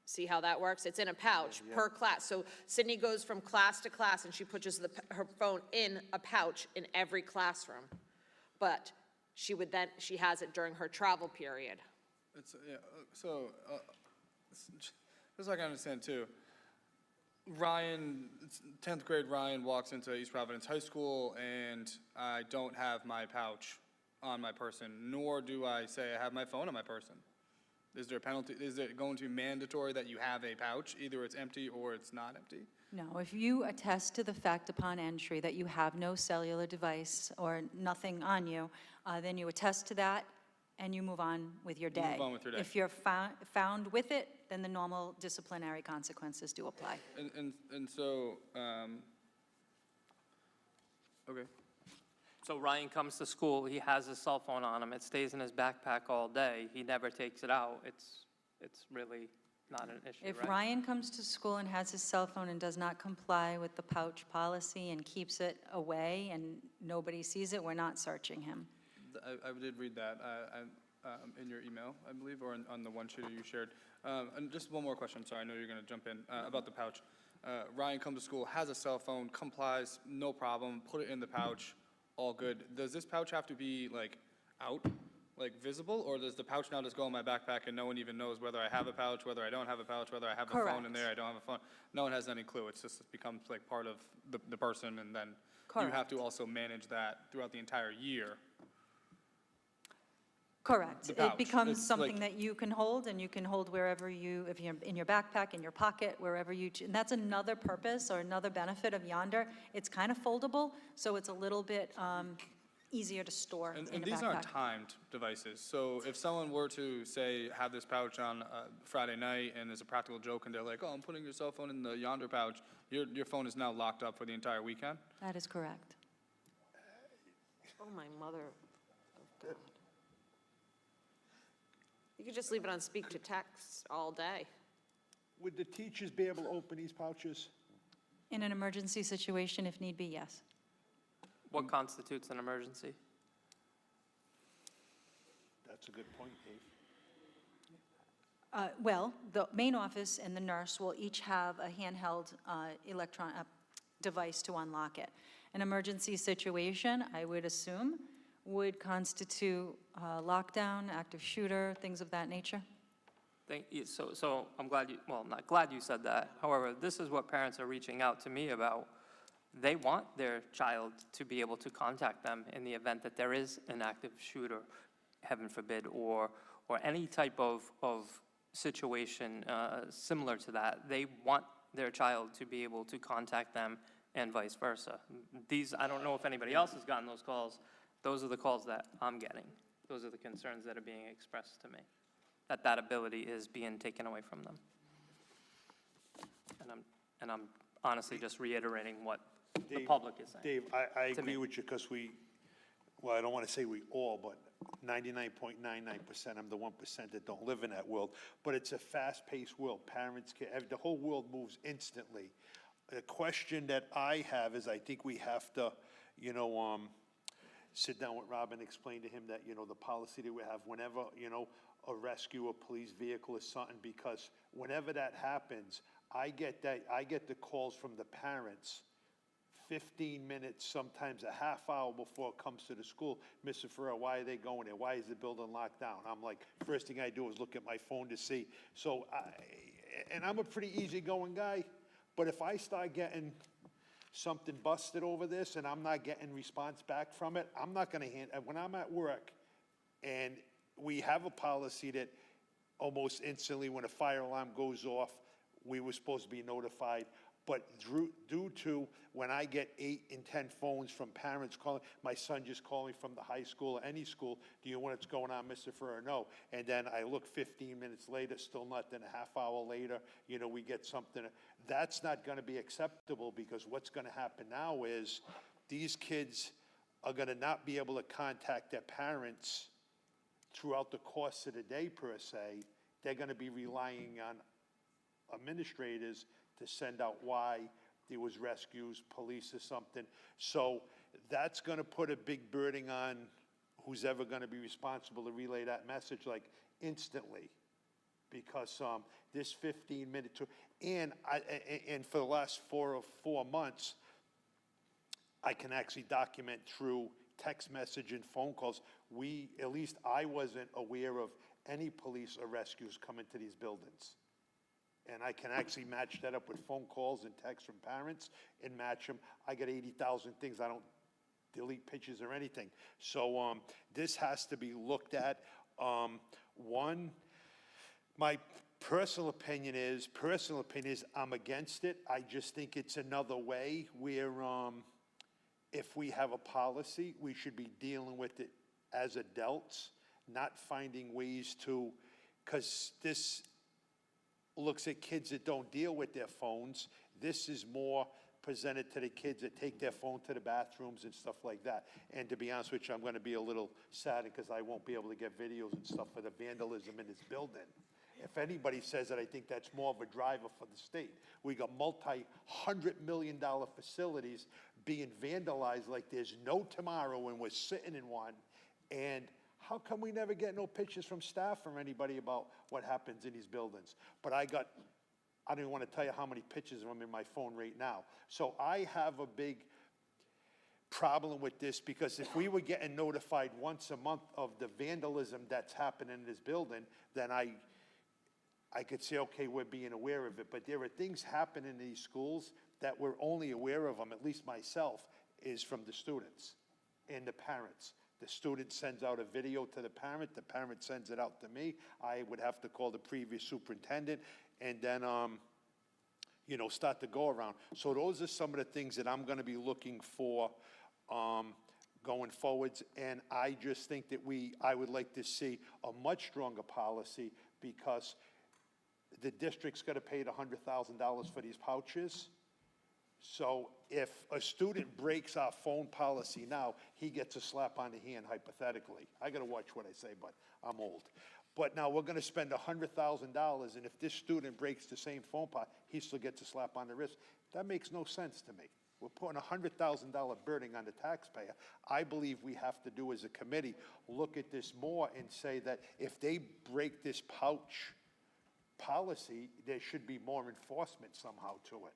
See how that works? It's in a pouch per class. So Sydney goes from class to class, and she puts her phone in a pouch in every classroom. But she has it during her travel period. Just so I can understand too, Ryan, 10th grade Ryan walks into East Providence High School, and I don't have my pouch on my person, nor do I say I have my phone on my person. Is there a penalty? Is it going to be mandatory that you have a pouch? Either it's empty or it's not empty? No, if you attest to the fact upon entry that you have no cellular device or nothing on you, then you attest to that and you move on with your day. Move on with your day. If you're found with it, then the normal disciplinary consequences do apply. And so, okay. So Ryan comes to school, he has his cell phone on him, it stays in his backpack all day, he never takes it out, it's really not an issue, right? If Ryan comes to school and has his cell phone and does not comply with the pouch policy and keeps it away and nobody sees it, we're not searching him. I did read that in your email, I believe, or on the one sheet you shared. And just one more question, sorry, I know you're going to jump in, about the pouch. Ryan comes to school, has a cell phone, complies, no problem, put it in the pouch, all good. Does this pouch have to be, like, out, like, visible, or does the pouch now just go in my backpack and no one even knows whether I have a pouch, whether I don't have a pouch, whether I have a phone in there, I don't have a phone? No one has any clue. It becomes, like, part of the person, and then you have to also manage that throughout the entire year. Correct. The pouch. It becomes It's something like- that you can hold, and you can hold wherever you, if you're in your backpack, in your pocket, wherever you, and that's another purpose or another benefit of Yonder. It's kind of foldable, so it's a little bit easier to store in a backpack. And these aren't timed devices, so if someone were to, say, have this pouch on Friday night, and there's a practical joke, and they're like, oh, I'm putting your cell phone in the Yonder pouch, your phone is now locked up for the entire weekend? That is correct. Oh, my mother of God. You could just leave it on speak to text all day. Would the teachers be able to open these pouches? In an emergency situation, if need be, yes. What constitutes an emergency? That's a good point, Dave. Well, the main office and the nurse will each have a handheld device to unlock it. An emergency situation, I would assume, would constitute lockdown, active shooter, things of that nature? Thank you. So I'm glad you, well, not glad you said that. However, this is what parents are reaching out to me about. They want their child to be able to contact them in the event that there is an active shooter, heaven forbid, or any type of situation similar to that. They want their child to be able to contact them and vice versa. These, I don't know if anybody else has gotten those calls. Those are the calls that I'm getting. Those are the concerns that are being expressed to me, that ability is being taken away from them. And I'm honestly just reiterating what the public is saying. Dave, I to agree me. with you because well, I don't want to say we all, but 99.99%, I'm the 1% that don't live in that world. But it's a fast-paced world. Parents the whole world moves instantly. The question that I have is I think we have to, sit down with Rob and explain to him that, the policy that we have whenever, a rescue, a police vehicle is something, because whenever that happens, I get the calls from the parents 15 minutes, sometimes a half hour before it comes to the school. Mr. Ferrer, why are they going there? Why is the building locked down? I'm like, first thing I do is look at my phone to see. So, and I'm a pretty easygoing guy, but if I start getting something busted over this and I'm not getting response back from it, I'm not gonna when I'm at work and we have a policy that almost instantly when a fire alarm goes off, we were supposed to be notified. But due to when I get 8 and 10 phones from parents calling, my son just called me from the high school or any school, do you know what's going on, Mr. Ferrer? No. And then I look 15 minutes later, still not, then a half hour later, we get something. That's not gonna be acceptable, because what's gonna happen now is these kids are gonna not be able to contact their parents throughout the course of the day per se. They're gonna be relying on administrators to send out why there was rescues, police or something. So that's gonna put a big burden on who's ever gonna be responsible to relay that message, like instantly. Because this 15-minute, and for the last 4 months, I can actually document through text message and phone calls. At least I wasn't aware of any police or rescues coming to these buildings. And I can actually match that up with phone calls and texts from parents and match them. I got 80,000 things. I don't delete pictures or anything. So this has to be looked at. My personal opinion is I'm against it. I just think it's another way where if we have a policy, we should be dealing with it as adults, not finding ways to, because this looks at kids that don't deal with their phones. This is more presented to the kids that take their phone to the bathrooms and stuff like that. And to be honest with you, I'm gonna be a little saddened because I won't be able to get videos and stuff for the vandalism in this building. If anybody says that, I think that's more of a driver for the state. We got multi-$100-million facilities being vandalized like there's no tomorrow when we're sitting in one. And how come we never get no pictures from staff or anybody about what happens in these buildings? But I don't even want to tell you how many pictures of them in my phone right now. So I have a big problem with this, because if we were getting notified once a month of the vandalism that's happening in this building, then I could say, okay, we're being aware of it. But there are things happening in these schools that we're only aware of them, at least myself, is from the students and the parents. The student sends out a video to the parent sends it out to me. I would have to call the previous superintendent and then, start to go around. So those are some of the things that I'm gonna be looking for going forwards. And I just think that I would like to see a much stronger policy, because the district's gotta pay the $100,000 for these pouches. So if a student breaks our phone policy now, he gets a slap on the hand, hypothetically. I gotta watch what I say, but I'm old. But now we're gonna spend $100,000, and if this student breaks the same phone policy, he still gets a slap on the wrist. That makes no sense to me. We're putting a $100,000 burden on the taxpayer. I believe we have to do as a committee, look at this more and say that if they break this pouch policy, there should be more enforcement somehow to it.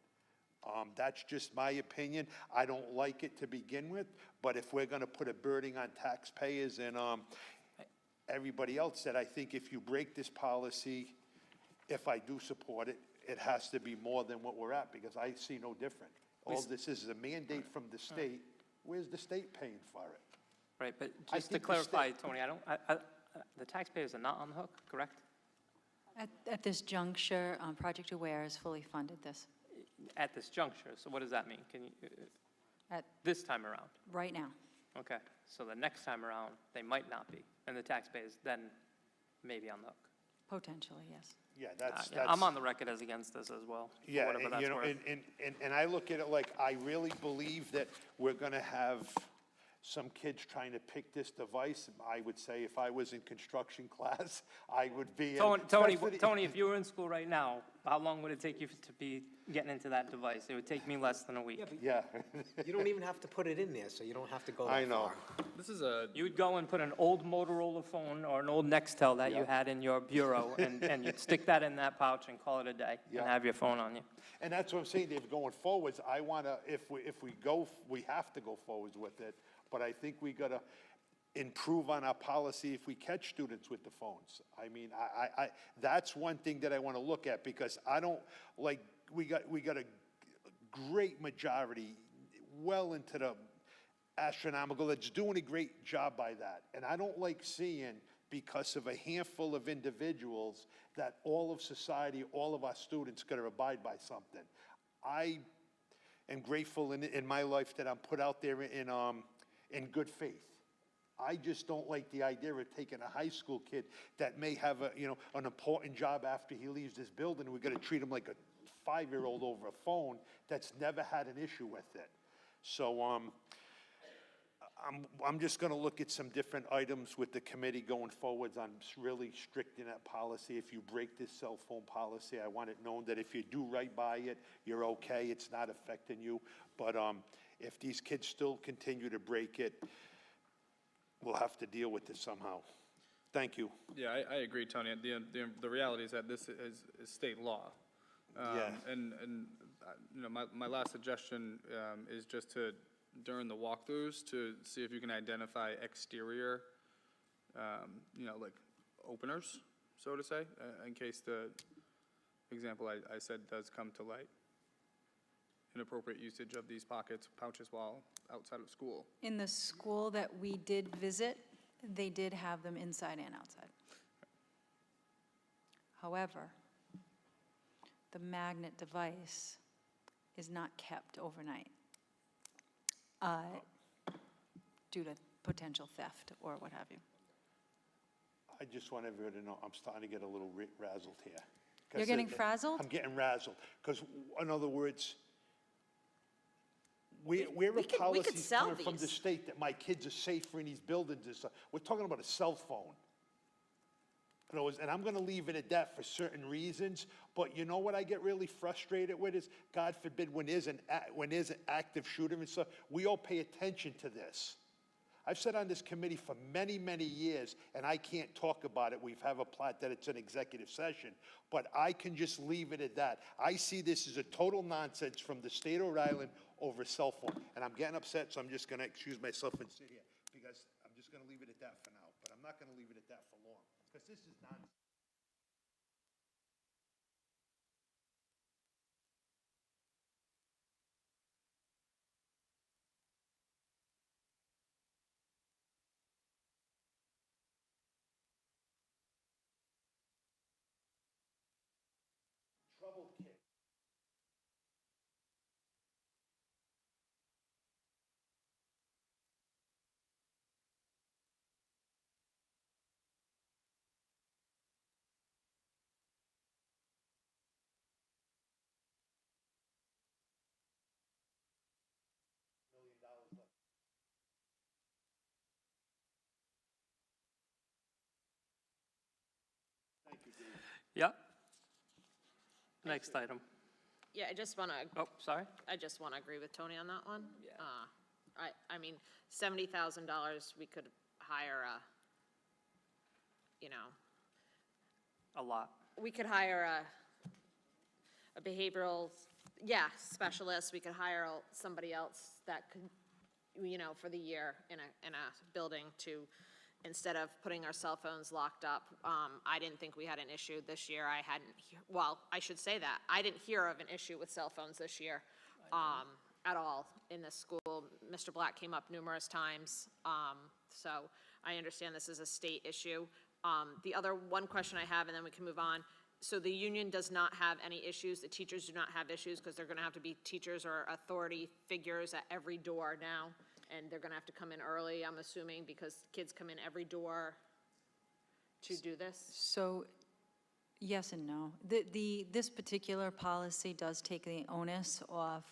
That's just my opinion. I don't like it to begin with, but if we're gonna put a burden on taxpayers and, everybody else, that I think if you break this policy, if I do support it, it has to be more than what we're at, because I see no different. All this is a mandate from the state. Where's the state paying for it? Right, but I just to think the state- clarify, Tony, the taxpayers are not on the hook, correct? At this juncture, Project Aware has fully funded this, At this juncture, so what does that mean? Can you, at, this time around? right now. Okay, so the next time around, they might not be, and the taxpayers then may be on the hook. Potentially, yes. Yeah, that's. Yeah, I'm on the record as against this as well, for Yeah, whatever and, that's you know, worth. and I look at it like, I really believe that we're gonna have some kids trying to pick this device. I would say if I was in construction class, I would be. Tony, if you were in school right now, how long would it take you to be getting into that device? It would take me less than a week. Yeah, You don't even have to put it in there, so you don't have to go I that know. far. This is a, You would go and put an old Motorola phone or an old Nextel that you had in your bureau, and you'd stick that in that pouch and call it a day, Yeah. and have your phone on you. And that's what I'm saying, Dave, going forwards, I wanna, if we go, we have to go forwards with it, but I think we gotta improve on our policy if we catch students with the phones. I mean, that's one thing that I wanna look at, because I don't, like, we got a great majority, well into the astronomical, that's doing a great job by that. And I don't like seeing, because of a handful of individuals, that all of society, all of our students gotta abide by something. I am grateful in my life that I'm put out there in good faith. I just don't like the idea of taking a high school kid that may have an important job after he leaves this building, we're gonna treat him like a 5-year-old over a phone that's never had an issue with it. So, I'm just gonna look at some different items with the committee going forwards on really stricting that policy. If you break this cell phone policy, I want it known that if you do right by it, you're okay, it's not affecting you. But, if these kids still continue to break it, we'll have to deal with this somehow. Thank you. yeah, I agree, Tony. The reality is that this is state law. Yeah. And, my last suggestion, is just to, during the walkthroughs, to see if you can identify exterior, like openers, so to say, in case the example I said does come to light. Inappropriate usage of these pouches while outside of school. In the school that we did visit, they did have them inside and outside. However, the magnet device is not kept overnight due to potential theft or what have you. I just want everyone to know, I'm starting to get a little razzled here. You're getting frazzled? I'm getting razzled, because, in other words, where are we could policies sell coming from the these. state that my kids are safer in these buildings and stuff? We're talking about a cell phone. In other words, and I'm gonna leave it at that for certain reasons, but you know what I get really frustrated with is, God forbid, when there's an active shooter and stuff, we all pay attention to this. I've sat on this committee for many, many years, and I can't talk about it. We have a plot that it's an executive session, but I can just leave it at that. I see this as a total nonsense from the state of Rhode Island over a cell phone, and I'm getting upset, so I'm just gonna excuse myself and sit here, because I'm just gonna leave it at that for now, but I'm not gonna leave it at that for long, because this is nonsense. Troubled kid. Yep. Next item. Yeah, I just want to, Oh, sorry? agree with Tony on that one. Yeah. I mean, $70,000, we could hire A lot. we could hire a behavioral yeah, specialists, we could hire somebody else that could, for the year in a building to, instead of putting our cell phones locked up. I didn't think we had an issue this year. Well, I should say that. I didn't hear of an issue with cell phones this year, at all in the school. Mr. Black came up numerous times, so I understand this is a state issue. The other one question I have, and then we can move on. So the union does not have any issues, the teachers do not have issues, because they're gonna have to be teachers or authority figures at every door now, and they're gonna have to come in early, I'm assuming, because kids come in every door to do this? So, yes and no. This particular policy does take the onus off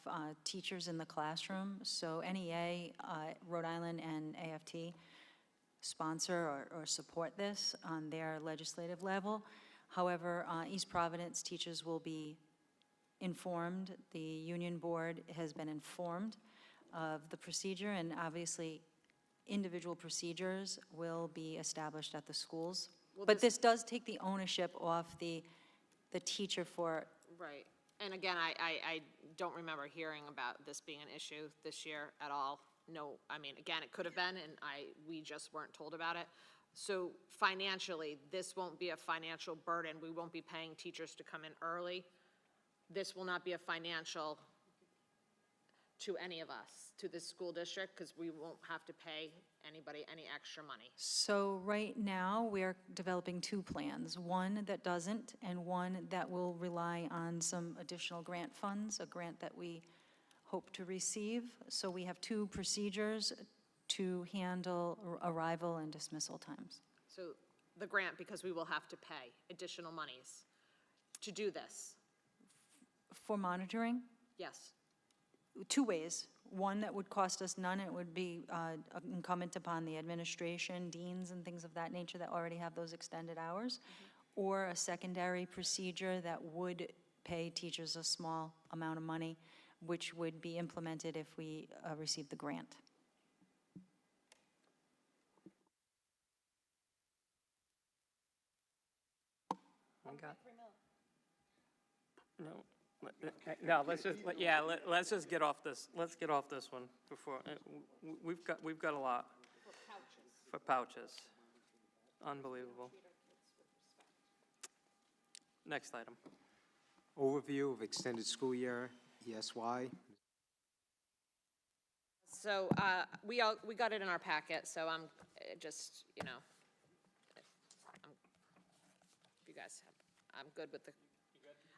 teachers in the classroom. So NEA, Rhode Island, and AFT sponsor or support this on their legislative level. However, East Providence teachers will be informed. The union board has been informed of the procedure, and obviously, individual procedures will be established at the schools. But this does take the ownership off the teacher for. Right. And again, I don't remember hearing about this being an issue this year at all. No, I mean, again, it could have been, and we just weren't told about it. So financially, this won't be a financial burden. We won't be paying teachers to come in early. This will not be a financial to any of us, to the school district, because we won't have to pay anybody any extra money. So right now, we're developing two plans, one that doesn't and one that will rely on some additional grant funds, a grant that we hope to receive. So we have two procedures to handle arrival and dismissal times. So the grant, because we will have to pay additional monies to do this. For monitoring, Yes. two ways. One that would cost us none, it would be incumbent upon the administration, deans and things of that nature that already have those extended hours, or a secondary procedure that would pay teachers a small amount of money, which would be implemented if we receive the grant. No, let's just get off this, let's get off this one before, we've got a lot. For pouches. Unbelievable. Next item. Overview of extended school year, ESY. So we got it in our packet, so I'm just, if you guys have, I'm good with the,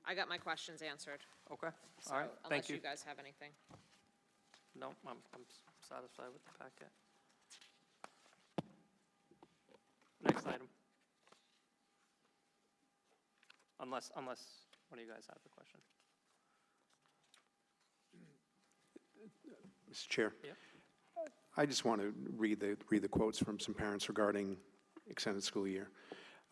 I got my questions answered. Okay, So all right, thank you. Unless you guys have anything. No, I'm satisfied with the packet. Next item. Unless, one of you guys have a question? Mr. Chair? Yeah. I just want to read the quotes from some parents regarding extended school year.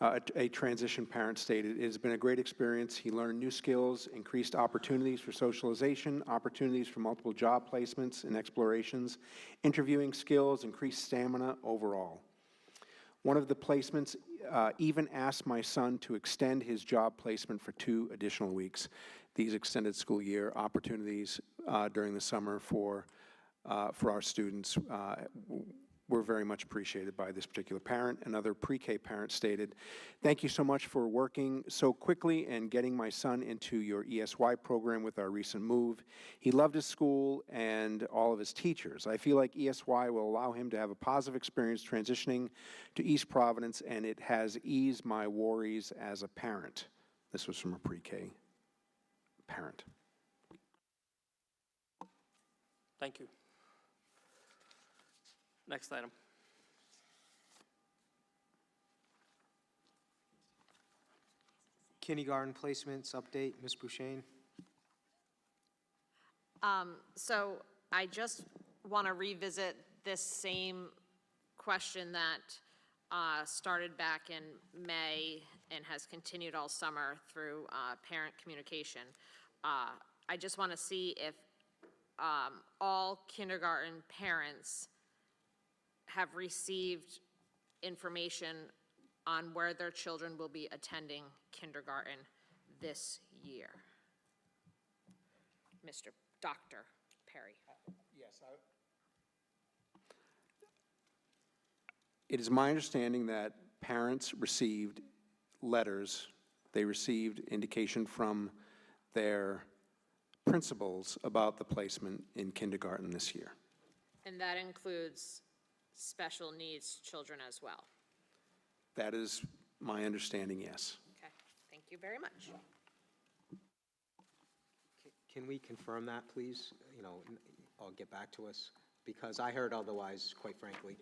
A transition parent stated, "It has been a great experience. He learned new skills, increased opportunities for socialization, opportunities for multiple job placements and explorations, interviewing skills, increased stamina overall. One of the placements even asked my son to extend his job placement for 2 additional weeks. These extended school year opportunities during the summer for our students were very much appreciated by this particular parent." Another pre-K parent stated, "Thank you so much for working so quickly and getting my son into your ESY program with our recent move. He loved his school and all of his teachers. I feel like ESY will allow him to have a positive experience transitioning to East Providence, and it has eased my worries as a parent." This was from a pre-K parent. Thank you. Next item. Kindergarten placements update, Ms. Bouchane. So I just want to revisit this same question that started back in May and has continued all summer through parent communication. I just want to see if all kindergarten parents have received information on where their children will be attending kindergarten this year. Dr. Perry. Yes. It is my understanding that parents received letters, they received indication from their principals about the placement in kindergarten this year. And that includes special needs children as well. That is my understanding, yes. Okay, thank you very much. Can we confirm that, please? Or get back to us, because I heard otherwise, quite frankly.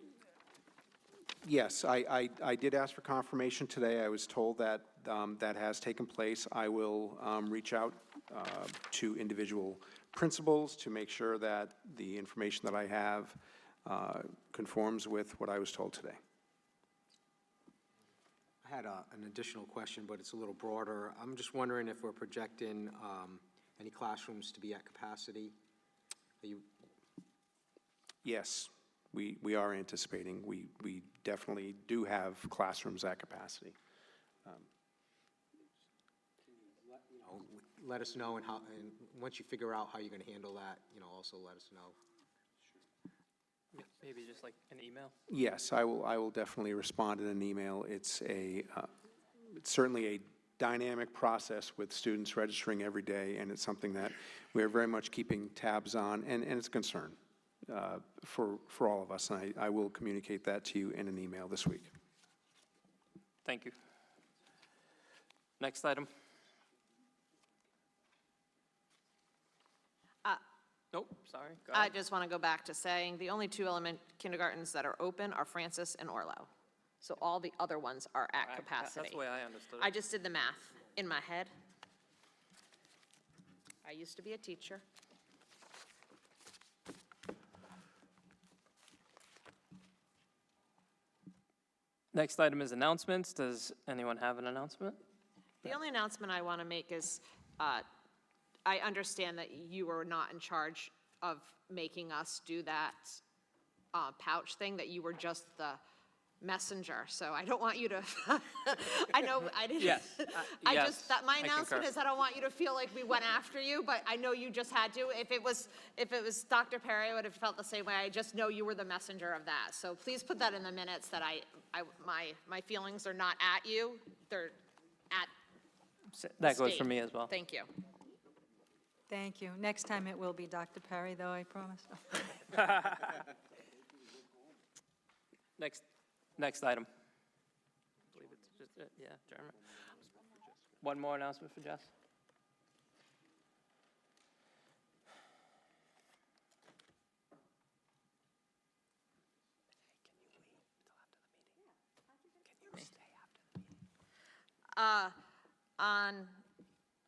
Yes, I did ask for confirmation today. I was told that that has taken place. I will reach out to individual principals to make sure that the information that I have conforms with what I was told today. I had an additional question, but it's a little broader. I'm just wondering if we're projecting any classrooms to be at capacity? Are you? Yes, we are anticipating. We definitely do have classrooms at capacity. Let us know, and once you figure out how you're going to handle that, also let us know. Maybe just like an email? Yes, I will definitely respond in an email. It's certainly a dynamic process with students registering every day, and it's something that we are very much keeping tabs on, and it's a concern for all of us, and I will communicate that to you in an email this week. Thank you. Next item. Nope, sorry. Go I ahead. just want to go back to saying the only two kindergartens that are open are Francis and Orlo. So all the other ones are at capacity. That's the way I understood I it. just did the math in my head. I used to be a teacher. Next item is announcements. Does anyone have an announcement? The only announcement I want to make is, I understand that you are not in charge of making us do that pouch thing, that you were just the messenger, so I don't want you to, I know, I didn't. Yes, I yes, just, that my I announcement concur. is I don't want you to feel like we went after you, but I know you just had to. If it was Dr. Perry, I would have felt the same way. I just know you were the messenger of that. So please put that in the minutes that my feelings are not at you, they're at That the goes for state. me as well. Thank you. Thank you. Next time it will be Dr. Perry, though, I promise. Next item. I believe it's just it, yeah, adjournment. One more announcement for Jess? On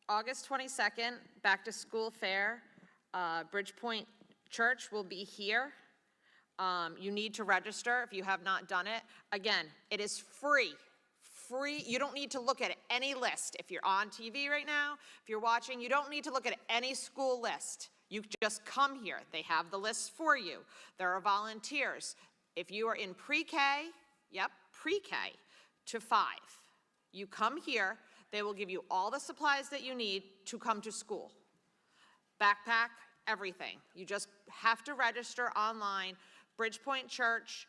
August 22nd, Back to School Fair, Bridgepoint Church will be here. You need to register if you have not done it. Again, it is free. Free. You don't need to look at any list. If you're on TV right now, if you're watching, you don't need to look at any school list. You just come here. They have the lists for you. There are volunteers. If you are in pre-K, pre-K to 5, you come here. They will give you all the supplies that you need to come to school. Backpack, everything. You just have to register online. Bridgepoint Church,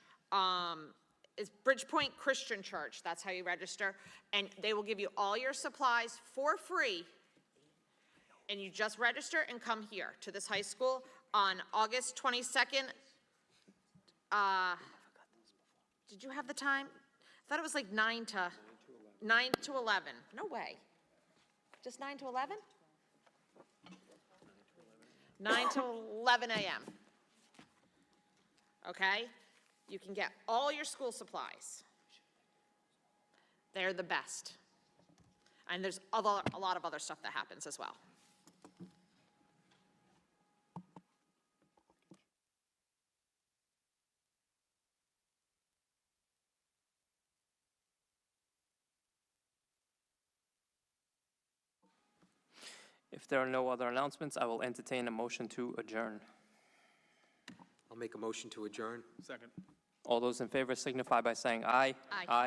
is Bridgepoint Christian Church. That's how you register. And they will give you all your supplies for free. And you just register and come here to this high school on August 22nd. Did you have the time? I thought it was like 9 to 11. No way. Just 9 to 11? 9 to 11 a.m. Okay? You can get all your school supplies. They're the best. And there's a lot of other stuff that happens as well. If there are no other announcements, I will entertain a motion to adjourn. I'll make a motion to adjourn. Second. All those in favor signify by saying aye. Aye. Aye.